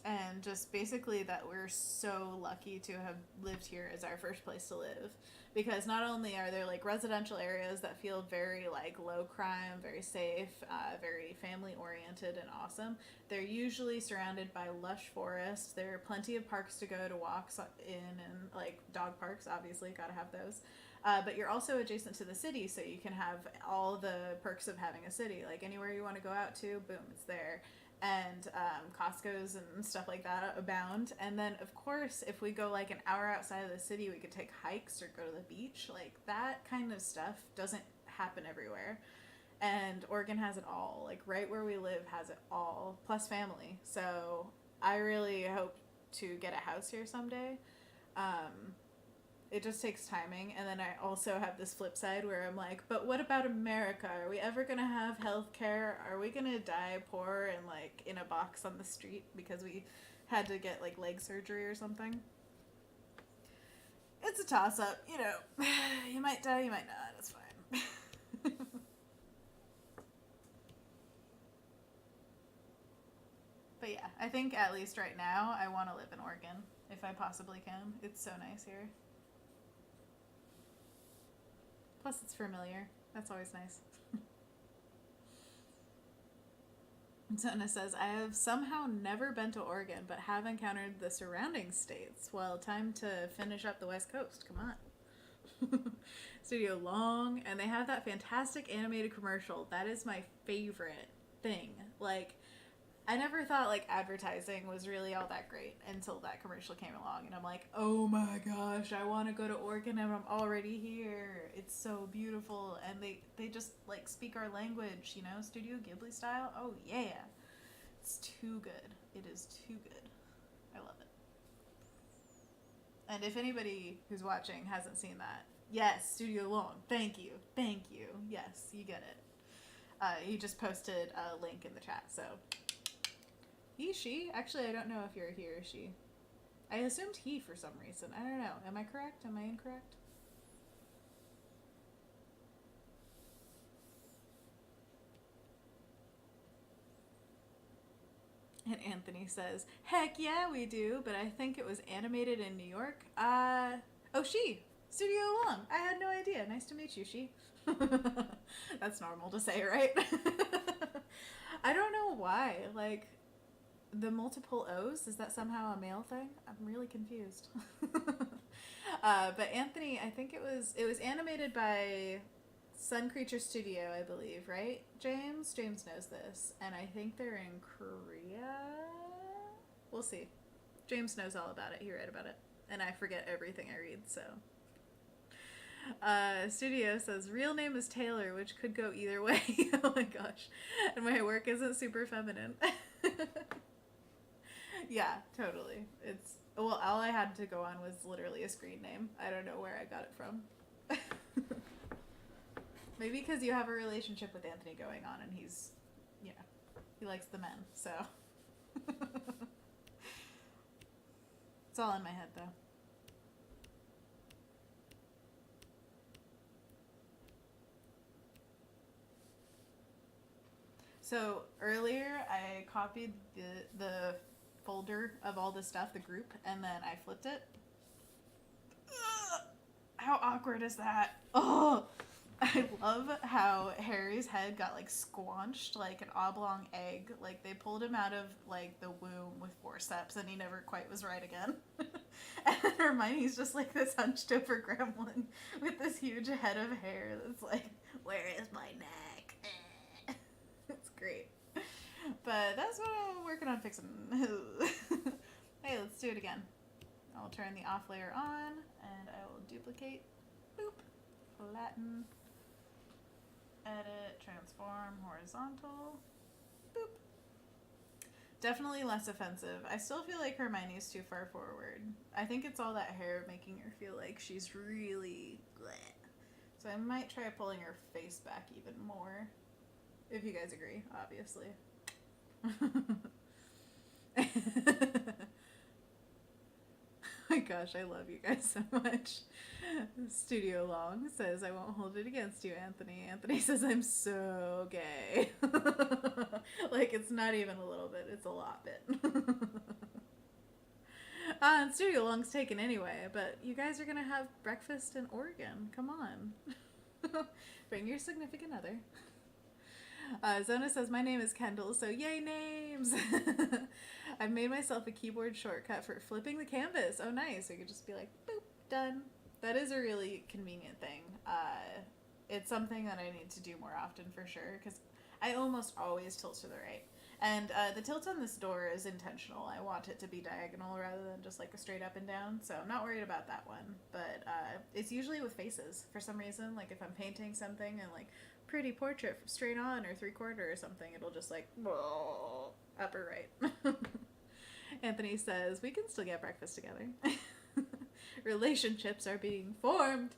And just basically that we're so lucky to have lived here as our first place to live. Because not only are there like residential areas that feel very like low crime, very safe, very family oriented and awesome, they're usually surrounded by lush forests. There are plenty of parks to go to walks in, and like dog parks, obviously, gotta have those. But you're also adjacent to the city, so you can have all the perks of having a city. Like anywhere you want to go out to, boom, it's there. And Costco's and stuff like that abound. And then, of course, if we go like an hour outside of the city, we could take hikes or go to the beach. Like that kind of stuff doesn't happen everywhere. And Oregon has it all. Like right where we live has it all, plus family. So I really hope to get a house here someday. It just takes timing. And then I also have this flip side where I'm like, but what about America? Are we ever going to have health care? Are we going to die poor and like in a box on the street because we had to get like leg surgery or something? It's a toss up, you know. You might die, you might not. It's fine. But yeah, I think at least right now I want to live in Oregon if I possibly can. It's so nice here. Plus, it's familiar. That's always nice. Zona says, "I have somehow never been to Oregon, but have encountered the surrounding states. Well, time to finish up the West Coast. Come on." Studio Long, and they have that fantastic animated commercial. That is my favorite thing. Like, I never thought like advertising was really all that great until that commercial came along, and I'm like, oh my gosh, I want to go to Oregon and I'm already here. It's so beautiful, and they just like speak our language, you know, Studio Ghibli style. Oh yeah, it's too good. It is too good. I love it. And if anybody who's watching hasn't seen that, yes, Studio Long. Thank you. Yes, you get it. He just posted a link in the chat, so. He, she? Actually, I don't know if you're he or she. I assumed he for some reason. I don't know. Am I correct? Am I incorrect? And Anthony says, "Heck yeah, we do, but I think it was animated in New York." Oh, she. Studio Long. I had no idea. Nice to meet you, she. That's normal to say, right? I don't know why. Like, the multiple O's, is that somehow a male thing? I'm really confused. But Anthony, I think it was animated by Sun Creature Studio, I believe, right? James knows this, and I think they're in Korea. We'll see. James knows all about it. He read about it, and I forget everything I read, so. Studio says, "Real name is Taylor, which could go either way." Oh my gosh. And my work isn't super feminine. Yeah, totally. It's, well, all I had to go on was literally a screen name. I don't know where I got it from. Maybe because you have a relationship with Anthony going on, and he's, you know, he likes the men, so. It's all in my head, though. So earlier I copied the folder of all the stuff, the group, and then I flipped it. Ugh, how awkward is that? Oh, I love how Harry's head got like squanched like an oblong egg. Like they pulled him out of like the womb with forceps and he never quite was right again. And Hermione's just like this hunched over gremlin with this huge head of hair that's like, where is my neck? It's great. But that's what I'm working on fixing. Hey, let's do it again. I'll turn the off layer on and I will duplicate. Boop. Flatten. Edit. Transform. Horizontal. Boop. Definitely less offensive. I still feel like Hermione's too far forward. I think it's all that hair making her feel like she's really bleh. So I might try pulling her face back even more. If you guys agree, obviously. Oh my gosh, I love you guys so much. Studio Long says, I won't hold it against you, Anthony. Anthony says, I'm so gay. Like, it's not even a little bit, it's a lot bit. And Studio Long's taken anyway, but you guys are gonna have breakfast in Oregon. Come on. Bring your significant other. Zona says, my name is Kendall, so yay names! I've made myself a keyboard shortcut for flipping the canvas. Oh, nice. So you could just be like, boop, done. That is a really convenient thing. It's something that I need to do more often for sure, because I almost always tilt to the right. And the tilt on this door is intentional. I want it to be diagonal rather than just like a straight up and down, so I'm not worried about that one. But it's usually with faces for some reason. Like if I'm painting something and like pretty portrait straight on or 3/4 or something, it'll just like upper right. Anthony says, we can still get breakfast together. Relationships are being formed.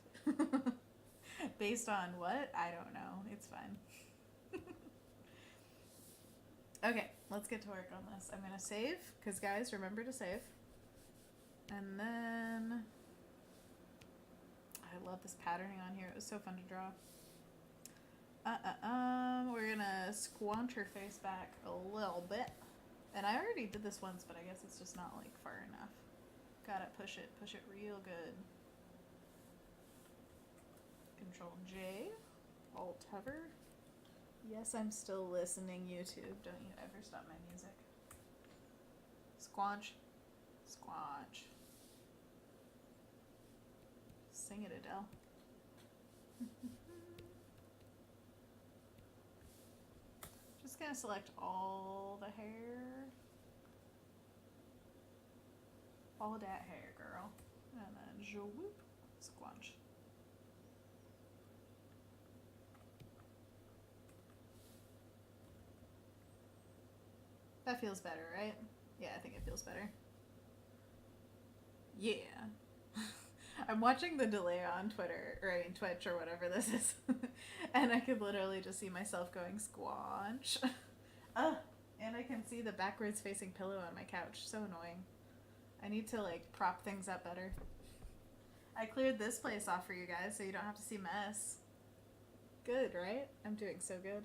Based on what? I don't know. It's fine. Okay, let's get to work on this. I'm going to save, because guys, remember to save. And then I love this patterning on here. It was so fun to draw. We're going to squanch her face back a little bit. And I already did this once, but I guess it's just not like far enough. Gotta push it real good. Control J, Alt hover. Yes, I'm still listening, YouTube. Don't you ever stop my music. Squanch. Squanch. Sing it, Adele. Just gonna select all the hair. All that hair, girl. And then whoop, squanch. That feels better, right? Yeah, I think it feels better. Yeah. I'm watching the delay on Twitter, or I mean Twitch or whatever this is. And I could literally just see myself going squanch. And I can see the backwards facing pillow on my couch. So annoying. I need to like prop things up better. I cleared this place off for you guys so you don't have to see mess. Good, right? I'm doing so good.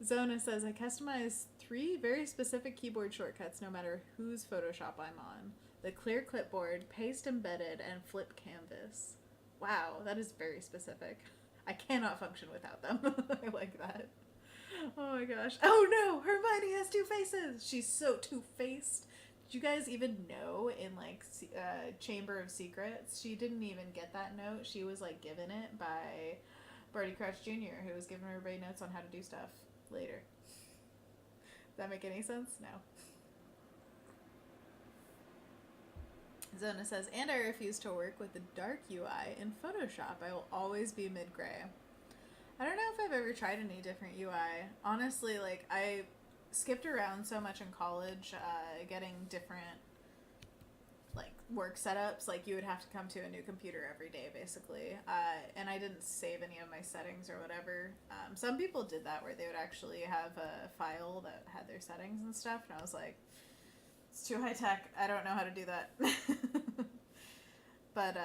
Zona says, I customize 3 very specific keyboard shortcuts no matter whose Photoshop I'm on. The clear clipboard, paste embedded, and flip canvas. Wow, that is very specific. I cannot function without them. I like that. Oh my gosh. Oh no, Hermione has 2 faces. She's so two-faced. Did you guys even know in like Chamber of Secrets, she didn't even get that note. She was like given it by Barty Crouch Jr., who was giving everybody notes on how to do stuff later. Does that make any sense? No. Zona says, and I refuse to work with the dark UI in Photoshop. I will always be mid-gray. I don't know if I've ever tried any different UI. Honestly, like, I skipped around so much in college, getting different, like, work setups. Like, you would have to come to a new computer every day, basically. And I didn't save any of my settings or whatever. Some people did that, where they would actually have a file that had their settings and stuff, and I was like, it's too high tech. I don't know how to do that. But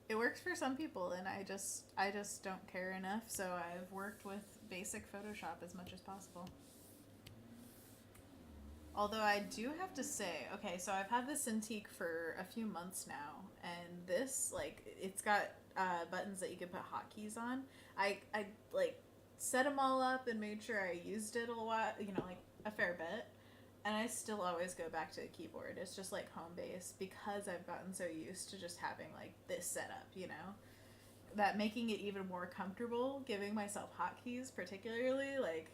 it works for some people, and I just don't care enough. So I've worked with basic Photoshop as much as possible. Although I do have to say, okay, so I've had this Cintiq for a few months now, and this, like, it's got buttons that you can put hotkeys on. I like, set them all up and made sure I used it a lot, like, a fair bit. And I still always go back to the keyboard. It's just, like, home base because I've gotten so used to just having, like, this setup. That making it even more comfortable, giving myself hotkeys particularly, like,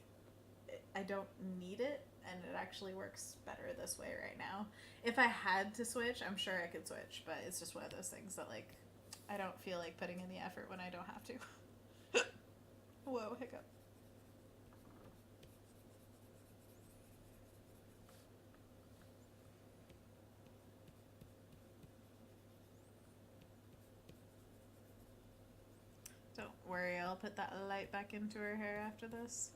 I don't need it, and it actually works better this way right now. If I had to switch, I'm sure I could switch, but it's just one of those things that, like, I don't feel like putting in the effort when I don't have to. Whoa, hiccup. Don't worry, I'll put that light back into her hair after this.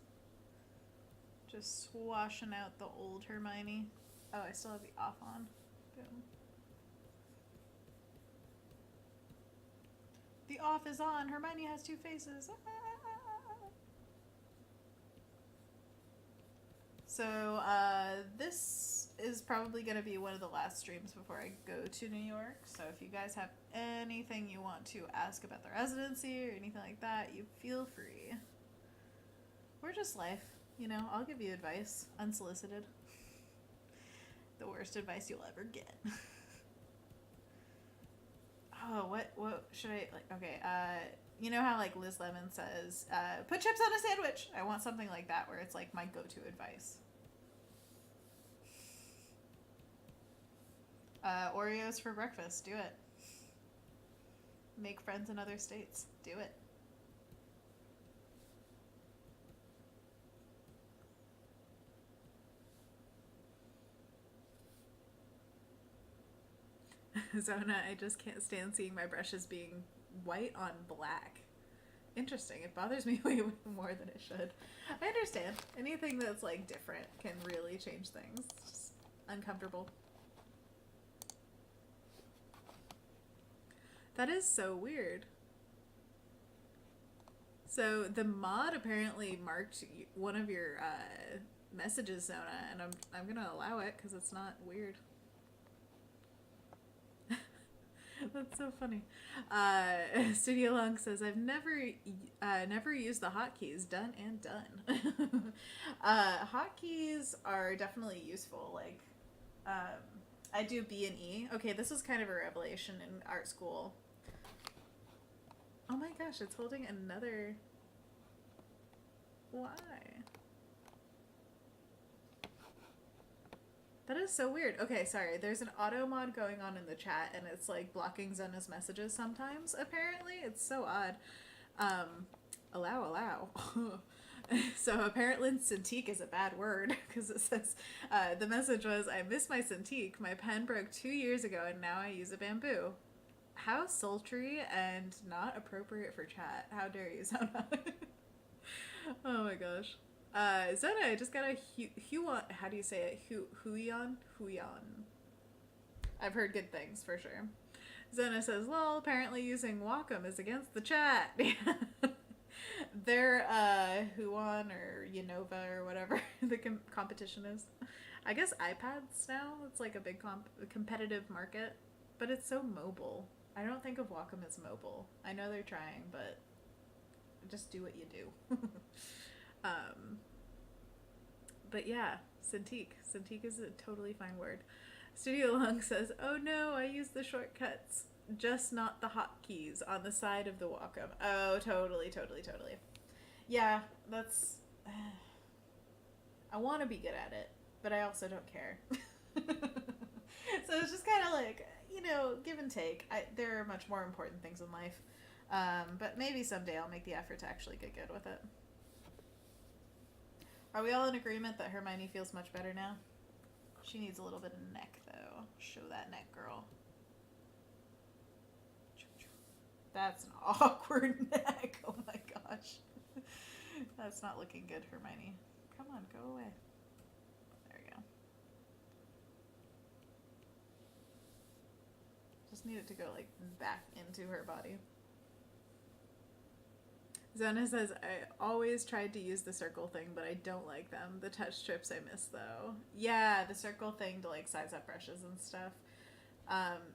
Just washing out the old Hermione. Oh, I still have the off on. Boom. The off is on. Hermione has two faces. So, this is probably going to be one of the last streams before I go to New York. So if you guys have anything you want to ask about the residency or anything like that, you feel free. Or just life. I'll give you advice, unsolicited. The worst advice you'll ever get. Oh, what should I, like, okay, you know how, like, Liz Lemon says, put chips on a sandwich? I want something like that where it's, like, my go-to advice. Oreos for breakfast, do it. Make friends in other states, do it. Zona, I just can't stand seeing my brushes being white on black. Interesting. It bothers me way more than it should. I understand. Anything that's, like, different can really change things. It's just uncomfortable. That is so weird. So the mod apparently marked one of your messages, Zona, and I'm gonna allow it because it's not weird. That's so funny. Studio Long says, I've never used the hotkeys. Done and done. Hotkeys are definitely useful. Like, I do B and E. Okay, this was kind of a revelation in art school. Oh my gosh, it's holding another... Why? That is so weird. Okay, sorry. There's an auto mod going on in the chat, and it's, like, blocking Zona's messages sometimes, apparently. It's so odd. Allow. So apparently Cintiq is a bad word, because it says, the message was, I miss my Cintiq. My pen broke 2 years ago, and now I use a bamboo. How sultry and not appropriate for chat. How dare you, Zona? Oh my gosh. Zona, I just got a Huon. How do you say it? Huion? I've heard good things for sure. Zona says, lol, apparently using Wacom is against the chat. They're Huon or Unova or whatever the competition is. I guess iPads now. It's like a big competitive market, but it's so mobile. I don't think of Wacom as mobile. I know they're trying, but just do what you do. But yeah, Cintiq. Cintiq is a totally fine word. Studio Long says, oh no, I use the shortcuts, just not the hotkeys on the side of the Wacom. Oh, totally. Yeah, that's... I want to be good at it, but I also don't care. So it's just kind of like, give and take. There are much more important things in life. But maybe someday I'll make the effort to actually get good with it. Are we all in agreement that Hermione feels much better now? She needs a little bit of neck, though. Show that neck, girl. That's an awkward neck. Oh my gosh. That's not looking good, Hermione. Come on, go away. There we go. Just need it to go, like, back into her body. Zona says, I always tried to use the circle thing, but I don't like them. The touch strips I miss, though. Yeah, the circle thing to, like, size up brushes and stuff.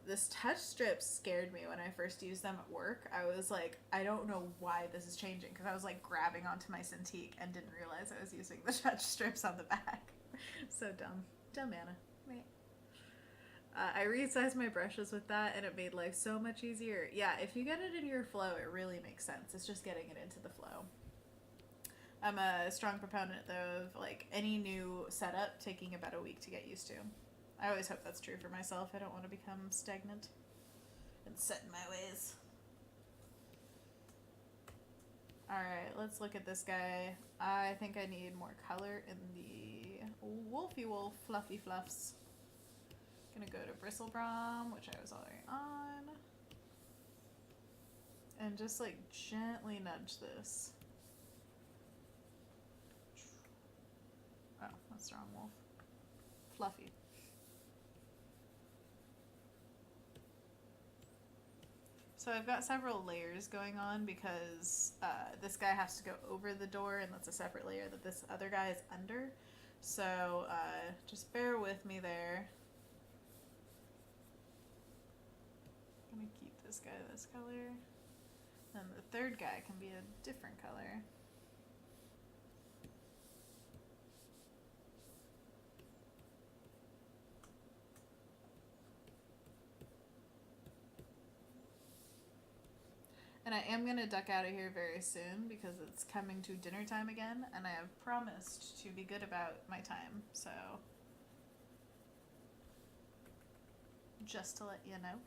This touch strips scared me when I first used them at work. I was like, I don't know why this is changing, because I was, like, grabbing onto my Cintiq and didn't realize I was using the touch strips on the back. So dumb. Dumb Anna. Right. I resized my brushes with that, and it made life so much easier. Yeah, if you get it in your flow, it really makes sense. It's just getting it into the flow. I'm a strong proponent, though, of, like, any new setup taking about a week to get used to. I always hope that's true for myself. I don't want to become stagnant and set in my ways. Alright, let's look at this guy. I think I need more color in the Wolfy Wolf Fluffy Fluffs. Gonna go to Bristlebrom, which I was already on. And just, like, gently nudge this. Oh, that's the wrong wolf. Fluffy. So I've got several layers going on because this guy has to go over the door, and that's a separate layer that this other guy is under. So just bear with me there. I'm gonna keep this guy this color. And the third guy can be a different color. And I am going to duck out of here very soon because it's coming to dinner time again, and I have promised to be good about my time, so just to let you know.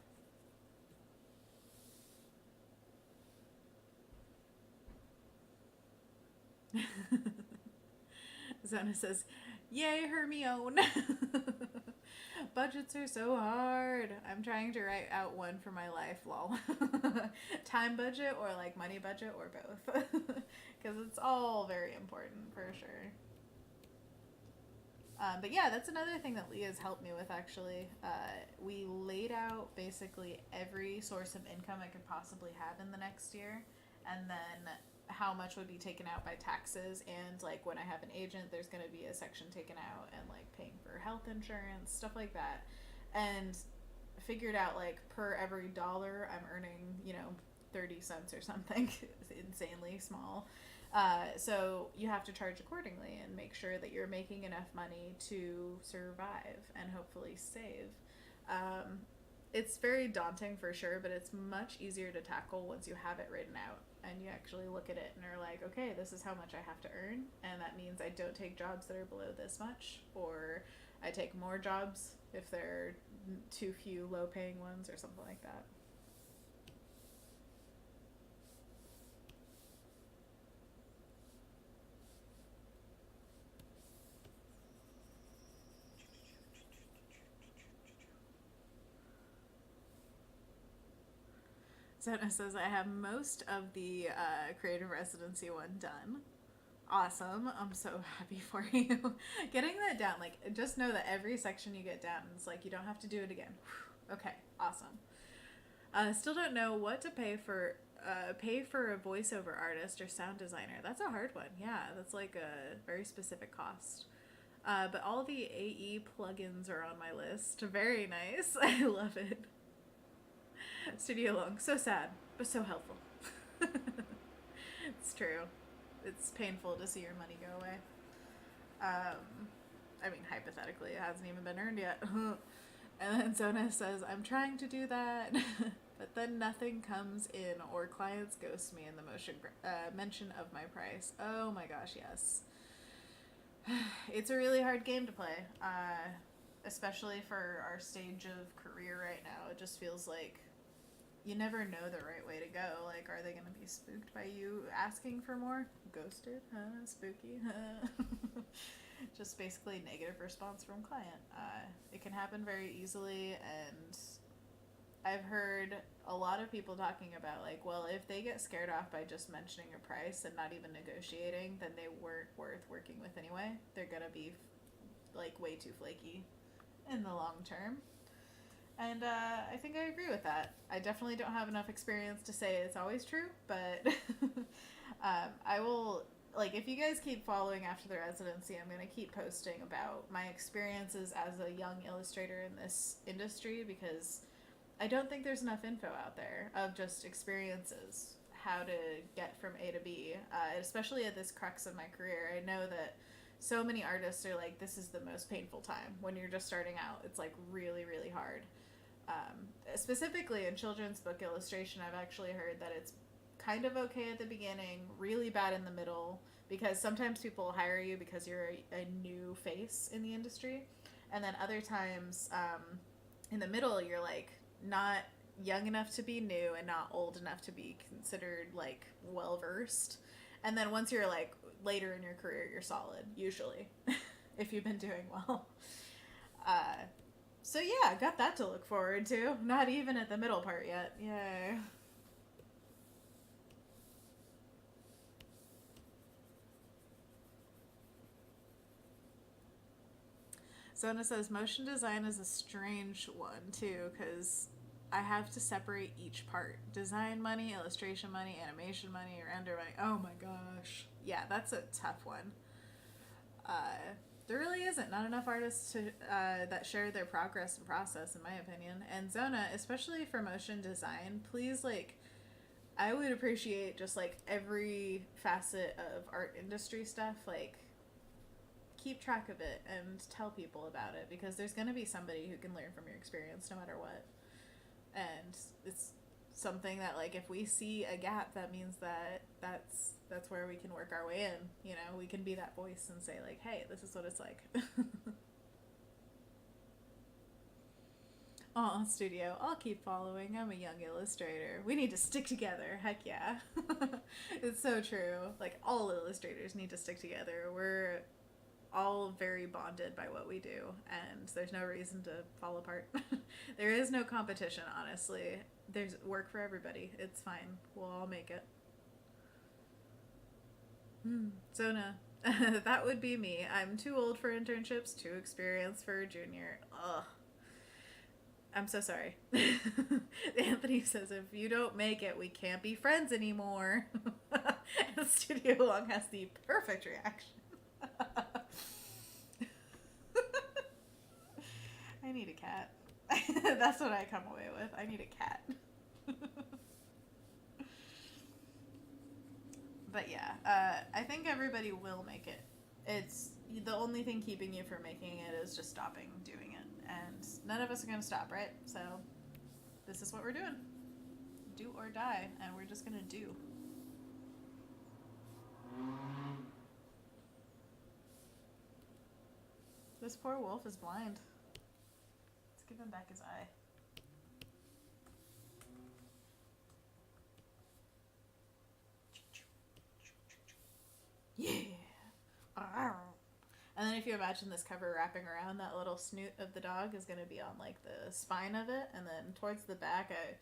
Zona says, yay, Hermione! Budgets are so hard. I'm trying to write out one for my life, lol. Time budget or like money budget or both. Because it's all very important for sure. But yeah, that's another thing that Leah's helped me with actually. We laid out basically every source of income I could possibly have in the next year, and then how much would be taken out by taxes, and like when I have an agent there's going to be a section taken out, and like paying for health insurance, stuff like that, and figured out like per every dollar I'm earning 30 cents or something. Insanely small. So you have to charge accordingly and make sure that you're making enough money to survive and hopefully save. It's very daunting for sure, but it's much easier to tackle once you have it written out and you actually look at it and are like, okay, this is how much I have to earn, and that means I don't take jobs that are below this much, or I take more jobs if there are too few low-paying ones or something like that. Zona says, I have most of the creative residency one done. Awesome. I'm so happy for you. Getting that down, like, just know that every section you get down, it's like you don't have to do it again. Okay, awesome. Still don't know what to pay for a voiceover artist or sound designer. That's a hard one. Yeah, that's like a very specific cost. But all the AE plugins are on my list. Very nice. I love it. Studio Long. So sad, but so helpful. It's true. It's painful to see your money go away. I mean, hypothetically, it hasn't even been earned yet. And then Zona says, I'm trying to do that, but then nothing comes in, or clients ghost me in the mention of my price. Oh my gosh, yes. It's a really hard game to play, especially for our stage of career right now. It just feels like you never know the right way to go. Like, are they going to be spooked by you asking for more? Ghosted? Huh? Spooky? Just basically negative response from client. It can happen very easily, and I've heard a lot of people talking about, like, well, if they get scared off by just mentioning a price and not even negotiating, then they weren't worth working with anyway. They're going to be, like, way too flaky in the long term. And I think I agree with that. I definitely don't have enough experience to say it's always true, but I will, like, if you guys keep following after the residency, I'm going to keep posting about my experiences as a young illustrator in this industry, because I don't think there's enough info out there of just experiences, how to get from A to B, especially at this crux of my career. I know that so many artists are like, this is the most painful time when you're just starting out. It's like really, really hard. Specifically in children's book illustration, I've actually heard that it's kind of okay at the beginning, really bad in the middle, because sometimes people will hire you because you're a new face in the industry, and then other times in the middle you're like not young enough to be new and not old enough to be considered like well versed, and then once you're like later in your career you're solid usually if you've been doing well. So yeah, got that to look forward to. Not even at the middle part yet. Yay. Zona says motion design is a strange one too, because I have to separate each part. Design money, illustration money, animation money, render money. Oh my gosh. Yeah, that's a tough one. There really isn't not enough artists to that share their progress and process, in my opinion. And Zona, especially for motion design, please, like, I would appreciate just like every facet of art industry stuff, like keep track of it and tell people about it, because there's going to be somebody who can learn from your experience no matter what. And it's something that, like, if we see a gap, that means that that's where we can work our way in. You know, we can be that voice and say like, hey, this is what it's like. Oh, studio, I'll keep following. I'm a young illustrator. We need to stick together. Heck yeah. It's so true. Like, all illustrators need to stick together. We're all very bonded by what we do, and there's no reason to fall apart. There is no competition, honestly. There's work for everybody. It's fine. We'll all make it. Zona. That would be me. I'm too old for internships, too experienced for a junior. Ugh. I'm so sorry. Anthony says, if you don't make it, we can't be friends anymore. And Studio Long has the perfect reaction. I need a cat. That's what I come away with. I need a cat. But yeah, I think everybody will make it. It's the only thing keeping you from making it is just stopping doing it. And none of us are going to stop, right? So this is what we're doing. Do or die. And we're just going to do. This poor wolf is blind. Let's give him back his eye. Yeah. And then if you imagine this cover wrapping around, that little snoot of the dog is going to be on like the spine of it, and then towards the back I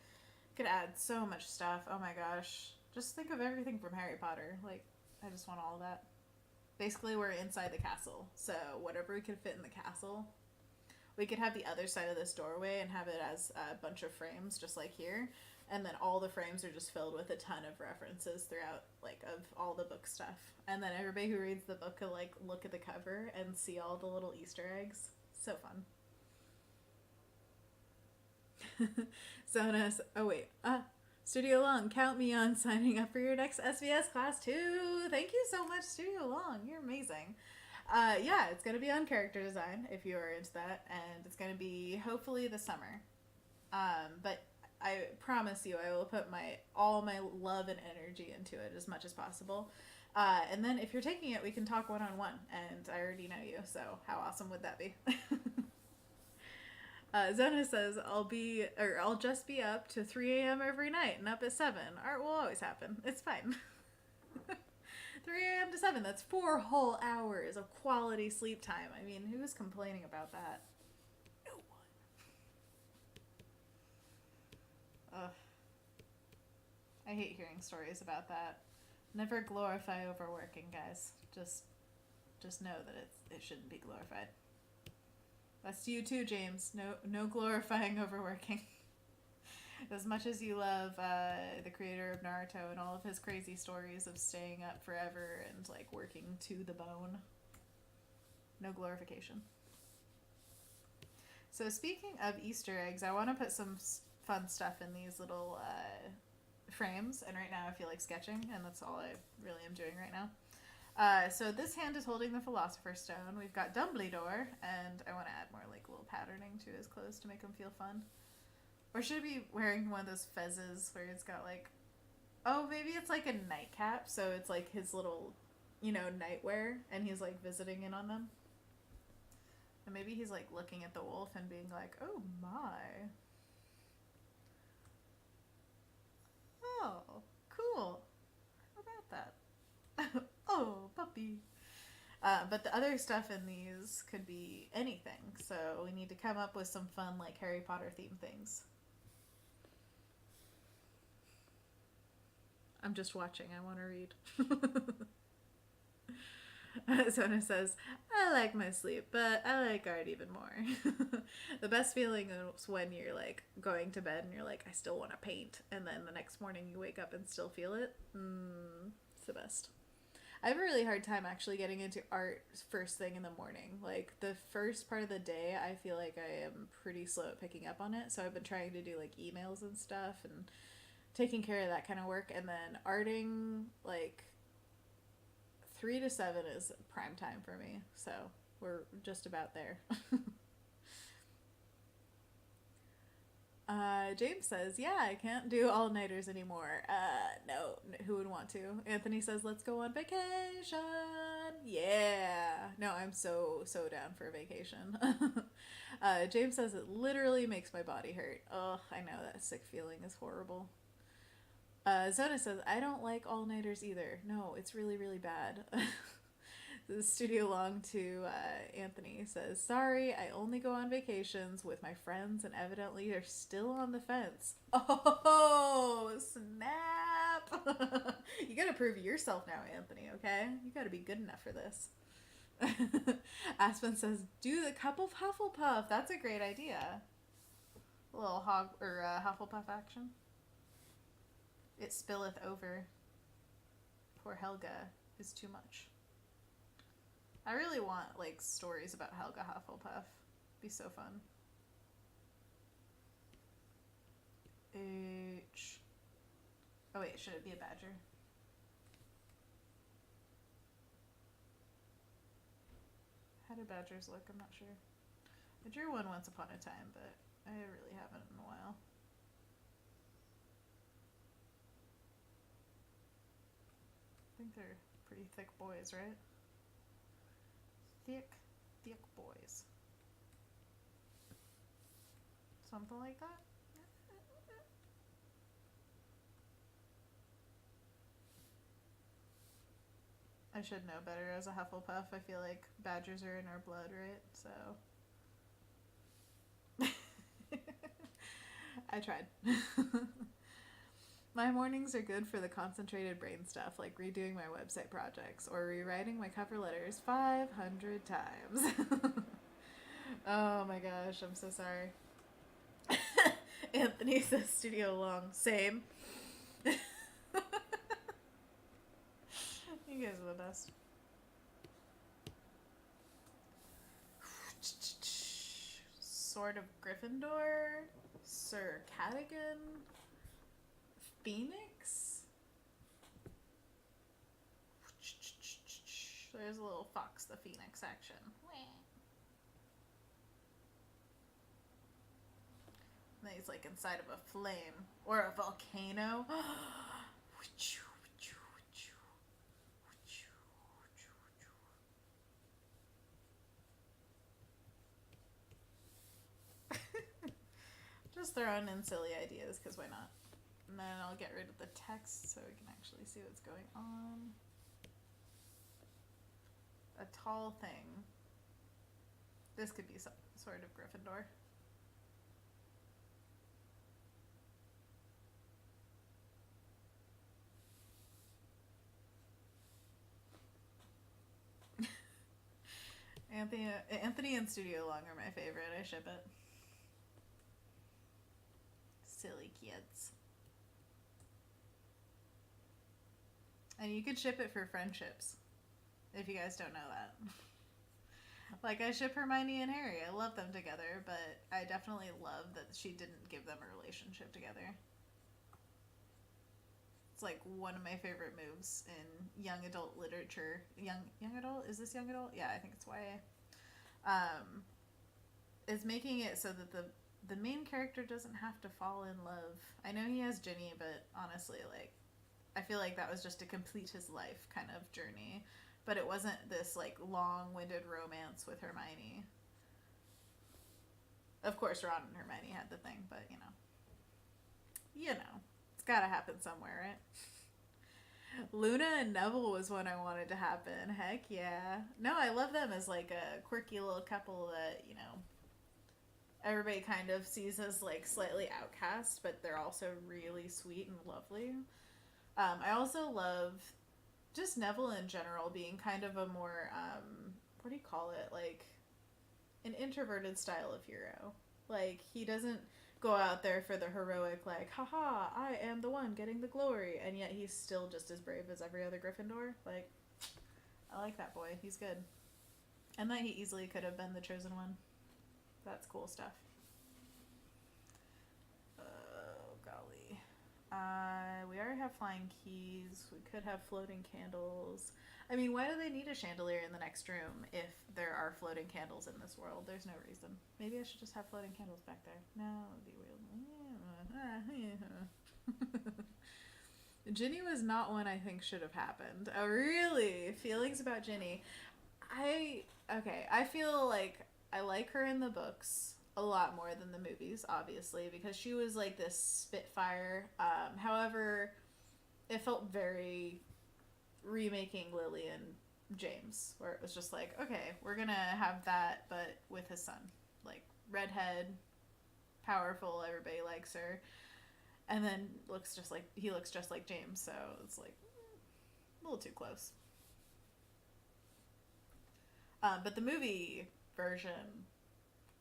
could add so much stuff. Oh my gosh. Just think of everything from Harry Potter. Like, I just want all of that. Basically, we're inside the castle, so whatever we could fit in the castle. We could have the other side of this doorway and have it as a bunch of frames, just like here. And then all the frames are just filled with a ton of references throughout, like, of all the book stuff. And then everybody who reads the book could, like, look at the cover and see all the little Easter eggs. So fun. Zonas. Oh, wait. Studio Long, count me on signing up for your next SVS class, too. Thank you so much, Studio Long. You're amazing. Yeah, it's going to be on character design, if you are into that. And it's going to be, hopefully, this summer. But I promise you, I will put all my love and energy into it as much as possible. And then if you're taking it, we can talk one-on-one, and I already know you, so how awesome would that be? Zona says, I'll just be up to 3 a.m. every night and up at 7. Art will always happen. It's fine. 3 a.m. to 7, that's 4 whole hours of quality sleep time. I mean, who's complaining about that? Ugh. I hate hearing stories about that. Never glorify overworking, guys. Just know that it shouldn't be glorified. That's you too, James. No glorifying overworking. As much as you love the creator of Naruto and all of his crazy stories of staying up forever and like working to the bone, no glorification. So speaking of Easter eggs, I want to put some fun stuff in these little frames, and right now I feel like sketching, and that's all I really am doing right now. So this hand is holding the Philosopher's Stone. We've got Dumbledore, and I want to add more like little patterning to his clothes to make him feel fun. Or should he be wearing one of those fezzes where it's got like, oh, maybe it's like a nightcap, so it's like his little, nightwear, and he's like visiting in on them. And maybe he's like looking at the wolf and being like, oh my. Oh, cool. How about that? Oh, puppy. But the other stuff in these could be anything, so we need to come up with some fun like Harry Potter themed things. I'm just watching. I want to read. Sona says, I like my sleep, but I like art even more. The best feeling is when you're like going to bed and you're like, I still want to paint. And then the next morning you wake up and still feel it. It's the best. I have a really hard time actually getting into art first thing in the morning. Like the first part of the day, I feel like I am pretty slow at picking up on it. So I've been trying to do like emails and stuff and taking care of that kind of work, and then arting like 3 to 7 is prime time for me, so we're just about there. James says, yeah, I can't do all-nighters anymore. No, who would want to? Anthony says, let's go on vacation. Yeah. No, I'm so down for a vacation. James says, it literally makes my body hurt. Ugh, I know, that sick feeling is horrible. Zona says, I don't like all-nighters either. No, it's really, really bad. The studio long to Anthony says, sorry, I only go on vacations with my friends and evidently they're still on the fence. Oh, snap. You gotta prove yourself now, Anthony, okay? You gotta be good enough for this. Aspen says, do the cup of Hufflepuff. That's a great idea. A little Hufflepuff action. It spilleth over. Poor Helga is too much. I really want like stories about Helga Hufflepuff. Be so fun. H. Oh wait, should it be a badger? How do badgers look? I'm not sure. I drew one once upon a time, but I really haven't in a while. I think they're pretty thick boys, right? Thick boys. Something like that? I should know better as a Hufflepuff. I feel like badgers are in our blood, right? So. I tried. My mornings are good for the concentrated brain stuff, like redoing my website projects or rewriting my cover letters 500 times. Oh my gosh, I'm so sorry. Anthony says studio long. Same. You guys are the best. Sword of Gryffindor. Sir Cadogan. Phoenix? There's a little Fox the Phoenix action. And he's like inside of a flame. Or a volcano. Just throwing in silly ideas, because why not? And then I'll get rid of the text so we can actually see what's going on. A tall thing. This could be some sort of Gryffindor. Anthony and Studio Long are my favorite. I ship it. Silly kids. And you could ship it for friendships, if you guys don't know that. Like, I ship Hermione and Harry. I love them together, but I definitely love that she didn't give them a relationship together. It's like one of my favorite moves in young adult literature. Young adult? Is this young adult? Yeah, I think it's YA. Is making it so that the main character doesn't have to fall in love. I know he has Ginny, but honestly, like, I feel like that was just to complete his life kind of journey. But it wasn't this, like, long-winded romance with Hermione. Of course, Ron and Hermione had the thing, but, you know. It's gotta happen somewhere, right? Luna and Neville was one I wanted to happen. Heck yeah. No, I love them as, like, a quirky little couple that, you know, everybody kind of sees as, like, slightly outcast, but they're also really sweet and lovely. I also love just Neville in general being kind of a more, what do you call it? Like, an introverted style of hero. Like, he doesn't go out there for the heroic, like, haha, I am the one getting the glory, and yet he's still just as brave as every other Gryffindor. Like, I like that boy. He's good. And that he easily could have been the chosen one. That's cool stuff. Oh, golly. We already have flying keys. We could have floating candles. I mean, why do they need a chandelier in the next room if there are floating candles in this world? There's no reason. Maybe I should just have floating candles back there. No, it would be weird. Ginny was not one I think should have happened. Oh, really? Feelings about Ginny. I feel like I like her in the books a lot more than the movies, obviously, because she was like this Spitfire. However, it felt very remaking Lily and James, where it was just like, okay, we're gonna have that, but with his son. Like, redhead, powerful, everybody likes her, and then he looks just like James, so it's like a little too close. But the movie version,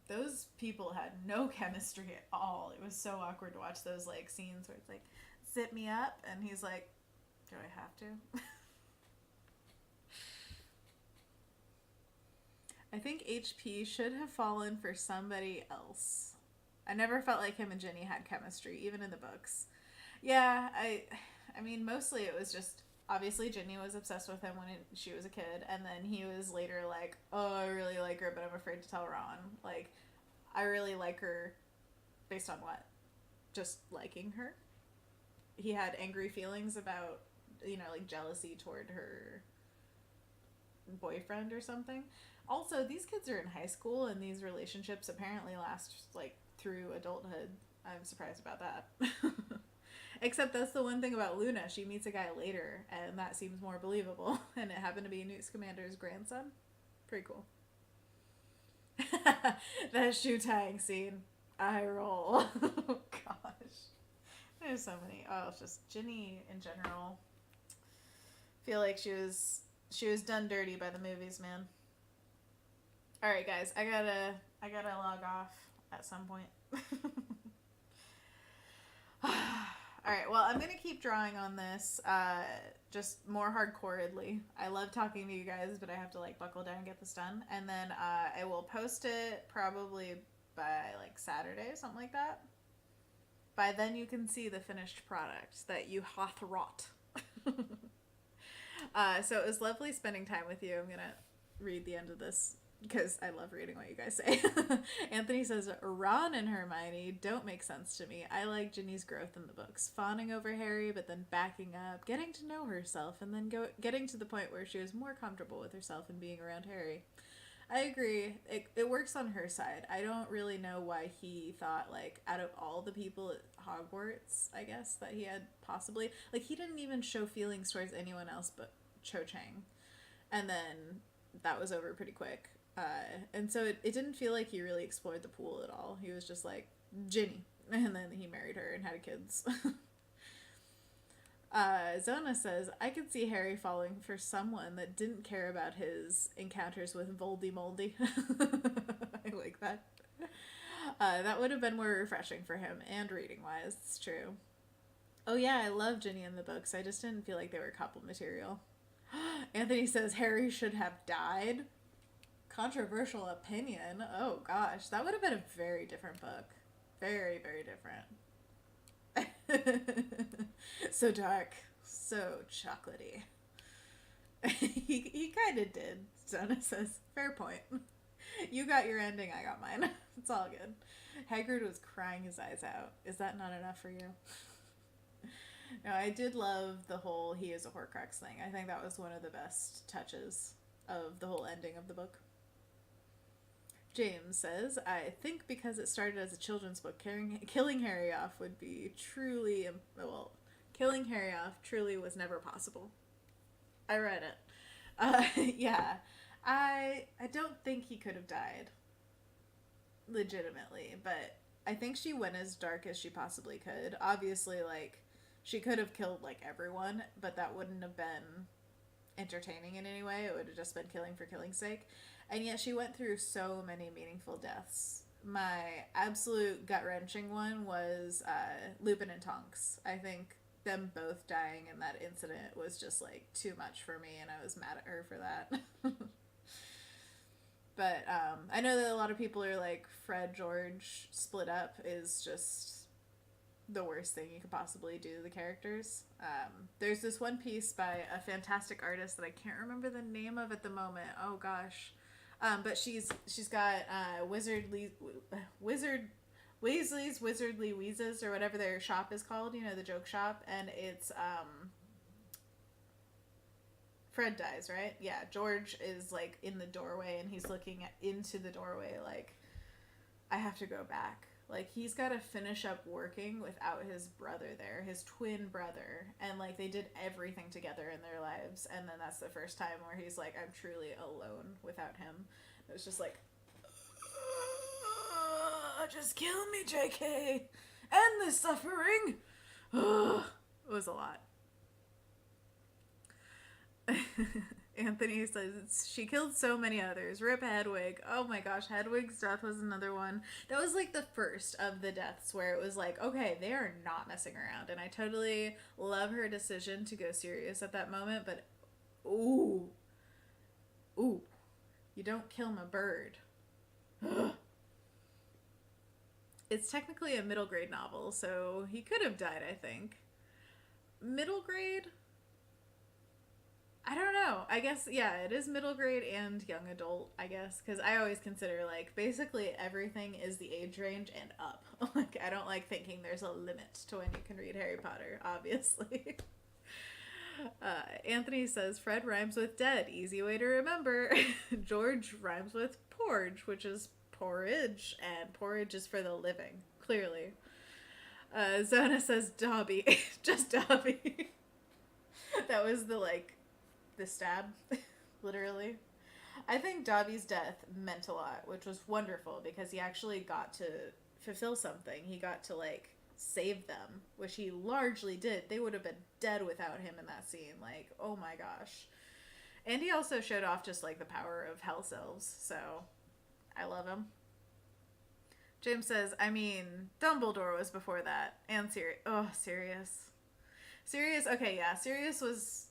those people had no chemistry at all. It was so awkward to watch those, like, scenes where it's like, zip me up, and he's like, do I have to? I think HP should have fallen for somebody else. I never felt like him and Ginny had chemistry, even in the books. Yeah, I mean, mostly it was just, obviously Ginny was obsessed with him when she was a kid, and then he was later like, oh, I really like her, but I'm afraid to tell Ron. Like, I really like her based on what? Just liking her? He had angry feelings about, you know, like, jealousy toward her boyfriend or something. Also, these kids are in high school, and these relationships apparently last, like, through adulthood. I'm surprised about that. Except that's the one thing about Luna. She meets a guy later, and that seems more believable. And it happened to be Newt Scamander's grandson. Pretty cool. That shoe tying scene. I roll. Oh, gosh. There's so many. Oh, it's just Ginny in general. Feel like she was done dirty by the movies, man. All right, guys. I gotta log off at some point. All right, well, I'm going to keep drawing on this, just more hardcoreedly. I love talking to you guys, but I have to, like, buckle down and get this done. And then I will post it probably by, like, Saturday, something like that. By then you can see the finished product that you hath wrought. So it was lovely spending time with you. I'm going to read the end of this, because I love reading what you guys say. Anthony says, Ron and Hermione don't make sense to me. I like Ginny's growth in the books. Fawning over Harry, but then backing up, getting to know herself, and then getting to the point where she was more comfortable with herself and being around Harry. I agree. It works on her side. I don't really know why he thought, like, out of all the people at Hogwarts, I guess, that he had possibly... Like, he didn't even show feelings towards anyone else but Cho Chang. And then that was over pretty quick. And so it didn't feel like he really explored the pool at all. He was just like, Ginny. And then he married her and had kids. Zona says, I could see Harry falling for someone that didn't care about his encounters with Voldy Moldy. I like that. That would have been more refreshing for him, and reading-wise, it's true. Oh yeah, I love Ginny in the books. I just didn't feel like they were couple material. Anthony says Harry should have died. Controversial opinion. Oh gosh, that would have been a very different book. Very, very different. So dark, so chocolatey. he kind of did. Zona says, fair point. You got your ending, I got mine. It's all good. Hagrid was crying his eyes out. Is that not enough for you? No, I did love the whole he is a Horcrux thing. I think that was one of the best touches of the whole ending of the book. James says, I think because it started as a children's book, killing Harry off would be truly, well, killing Harry off truly was never possible. I read it. Yeah. I don't think he could have died. Legitimately. But I think she went as dark as she possibly could. Obviously, like, she could have killed, like, everyone, but that wouldn't have been entertaining in any way. It would have just been killing for killing's sake. And yet she went through so many meaningful deaths. My absolute gut-wrenching one was Lupin and Tonks. I think them both dying in that incident was just, like, too much for me, and I was mad at her for that. But I know that a lot of people are like, Fred George split up is just the worst thing you could possibly do to the characters. There's this one piece by a fantastic artist that I can't remember the name of at the moment. Oh gosh. But she's got Weasley's Wizardly Wheezes, or whatever their shop is called, you know, the joke shop, and it's Fred dies, right? Yeah, George is like in the doorway and he's looking into the doorway like, I have to go back. Like, he's got to finish up working without his brother there, his twin brother, and like they did everything together in their lives, and then that's the first time where he's like, I'm truly alone without him. It was just like, just kill me, JK, end this suffering. It was a lot. Anthony says, she killed so many others. Rip Hedwig. Oh my gosh, Hedwig's death was another one. That was like the first of the deaths where it was like, okay, they are not messing around. And I totally love her decision to go serious at that moment, but ooh, you don't kill my bird. It's technically a middle grade novel, so he could have died, I think. Middle grade? I don't know. I guess, yeah, it is middle grade and young adult, I guess. Because I always consider, like, basically everything is the age range and up. Like, I don't like thinking there's a limit to when you can read Harry Potter, obviously. Anthony says, Fred rhymes with dead. Easy way to remember. George rhymes with porridge, which is porridge. And porridge is for the living, clearly. Zona says, Dobby. Just Dobby. That was the, like, the stab, literally. I think Dobby's death meant a lot, which was wonderful because he actually got to fulfill something. He got to, like, save them, which he largely did. They would have been dead without him in that scene. Like, oh my gosh. And he also showed off just, like, the power of House Elves, so I love him. James says, I mean, Dumbledore was before that. And Sirius. Oh, Sirius. Sirius, okay, yeah. Sirius was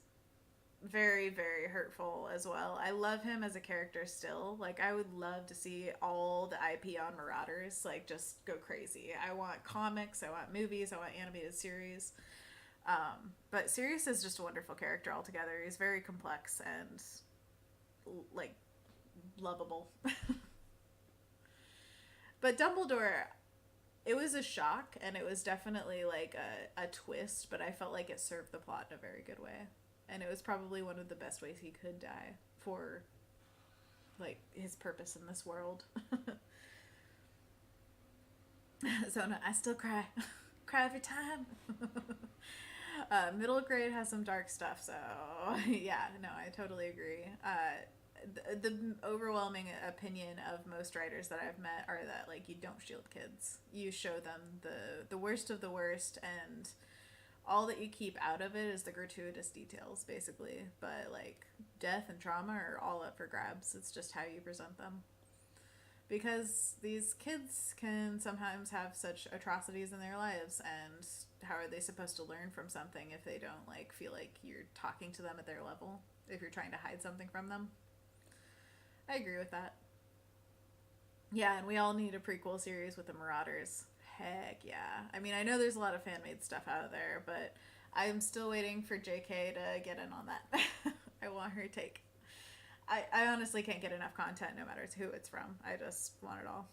very, very hurtful as well. I love him as a character still. Like, I would love to see all the IP on Marauders, like, just go crazy. I want comics, I want movies, I want animated series. But Sirius is just a wonderful character altogether. He's very complex and, like, lovable. But Dumbledore, it was a shock, and it was definitely, like, a twist, but I felt like it served the plot in a very good way. And it was probably one of the best ways he could die for, like, his purpose in this world. Zona, I still cry. Cry every time. Middle grade has some dark stuff, so yeah, no, I totally agree. The overwhelming opinion of most writers that I've met are that, like, you don't shield kids. You show them the worst of the worst, and all that you keep out of it is the gratuitous details, basically. But like death and trauma are all up for grabs. It's just how you present them. Because these kids can sometimes have such atrocities in their lives, and how are they supposed to learn from something if they don't like feel like you're talking to them at their level, if you're trying to hide something from them? I agree with that. Yeah, and we all need a prequel series with the Marauders. Heck yeah. I mean, I know there's a lot of fan-made stuff out there, but I'm still waiting for JK to get in on that. I want her take. I honestly can't get enough content no matter who it's from. I just want it all.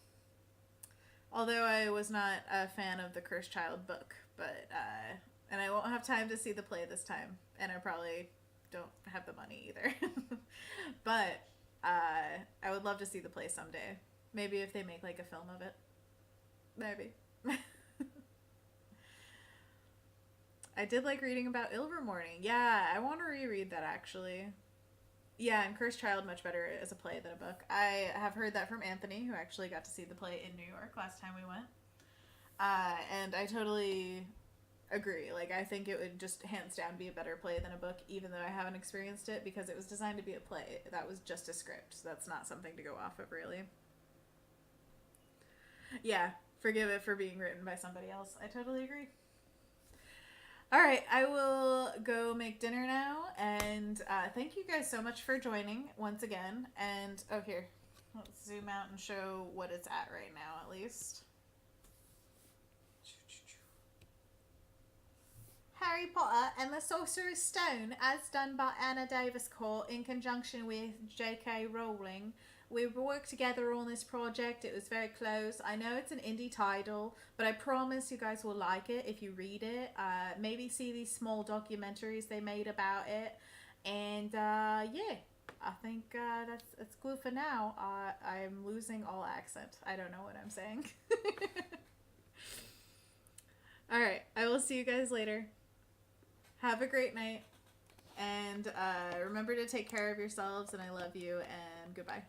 Although I was not a fan of the Cursed Child book, but and I won't have time to see the play this time, and I probably don't have the money either. But I would love to see the play someday. Maybe if they make like a film of it. Maybe. I did like reading about Ilvermorning. Yeah, I want to reread that actually. Yeah, and Cursed Child much better as a play than a book. I have heard that from Anthony, who actually got to see the play in New York last time we went. And I totally agree. Like, I think it would just hands down be a better play than a book, even though I haven't experienced it, because it was designed to be a play. That was just a script. That's not something to go off of, really. Yeah, forgive it for being written by somebody else. I totally agree. All right, I will go make dinner now, and thank you guys so much for joining once again. And, oh, here, let's zoom out and show what it's at right now, at least. Harry Potter and the Sorcerer's Stone, as done by Anna Davis Court in conjunction with JK Rowling. We worked together on this project. It was very close. I know it's an indie title, but I promise you guys will like it if you read it. Maybe see these small documentaries they made about it. And yeah, I think that's good for now. I'm losing all accent. I don't know what I'm saying. All right, I will see you guys later. Have a great night. And remember to take care of yourselves, and I love you, and goodbye.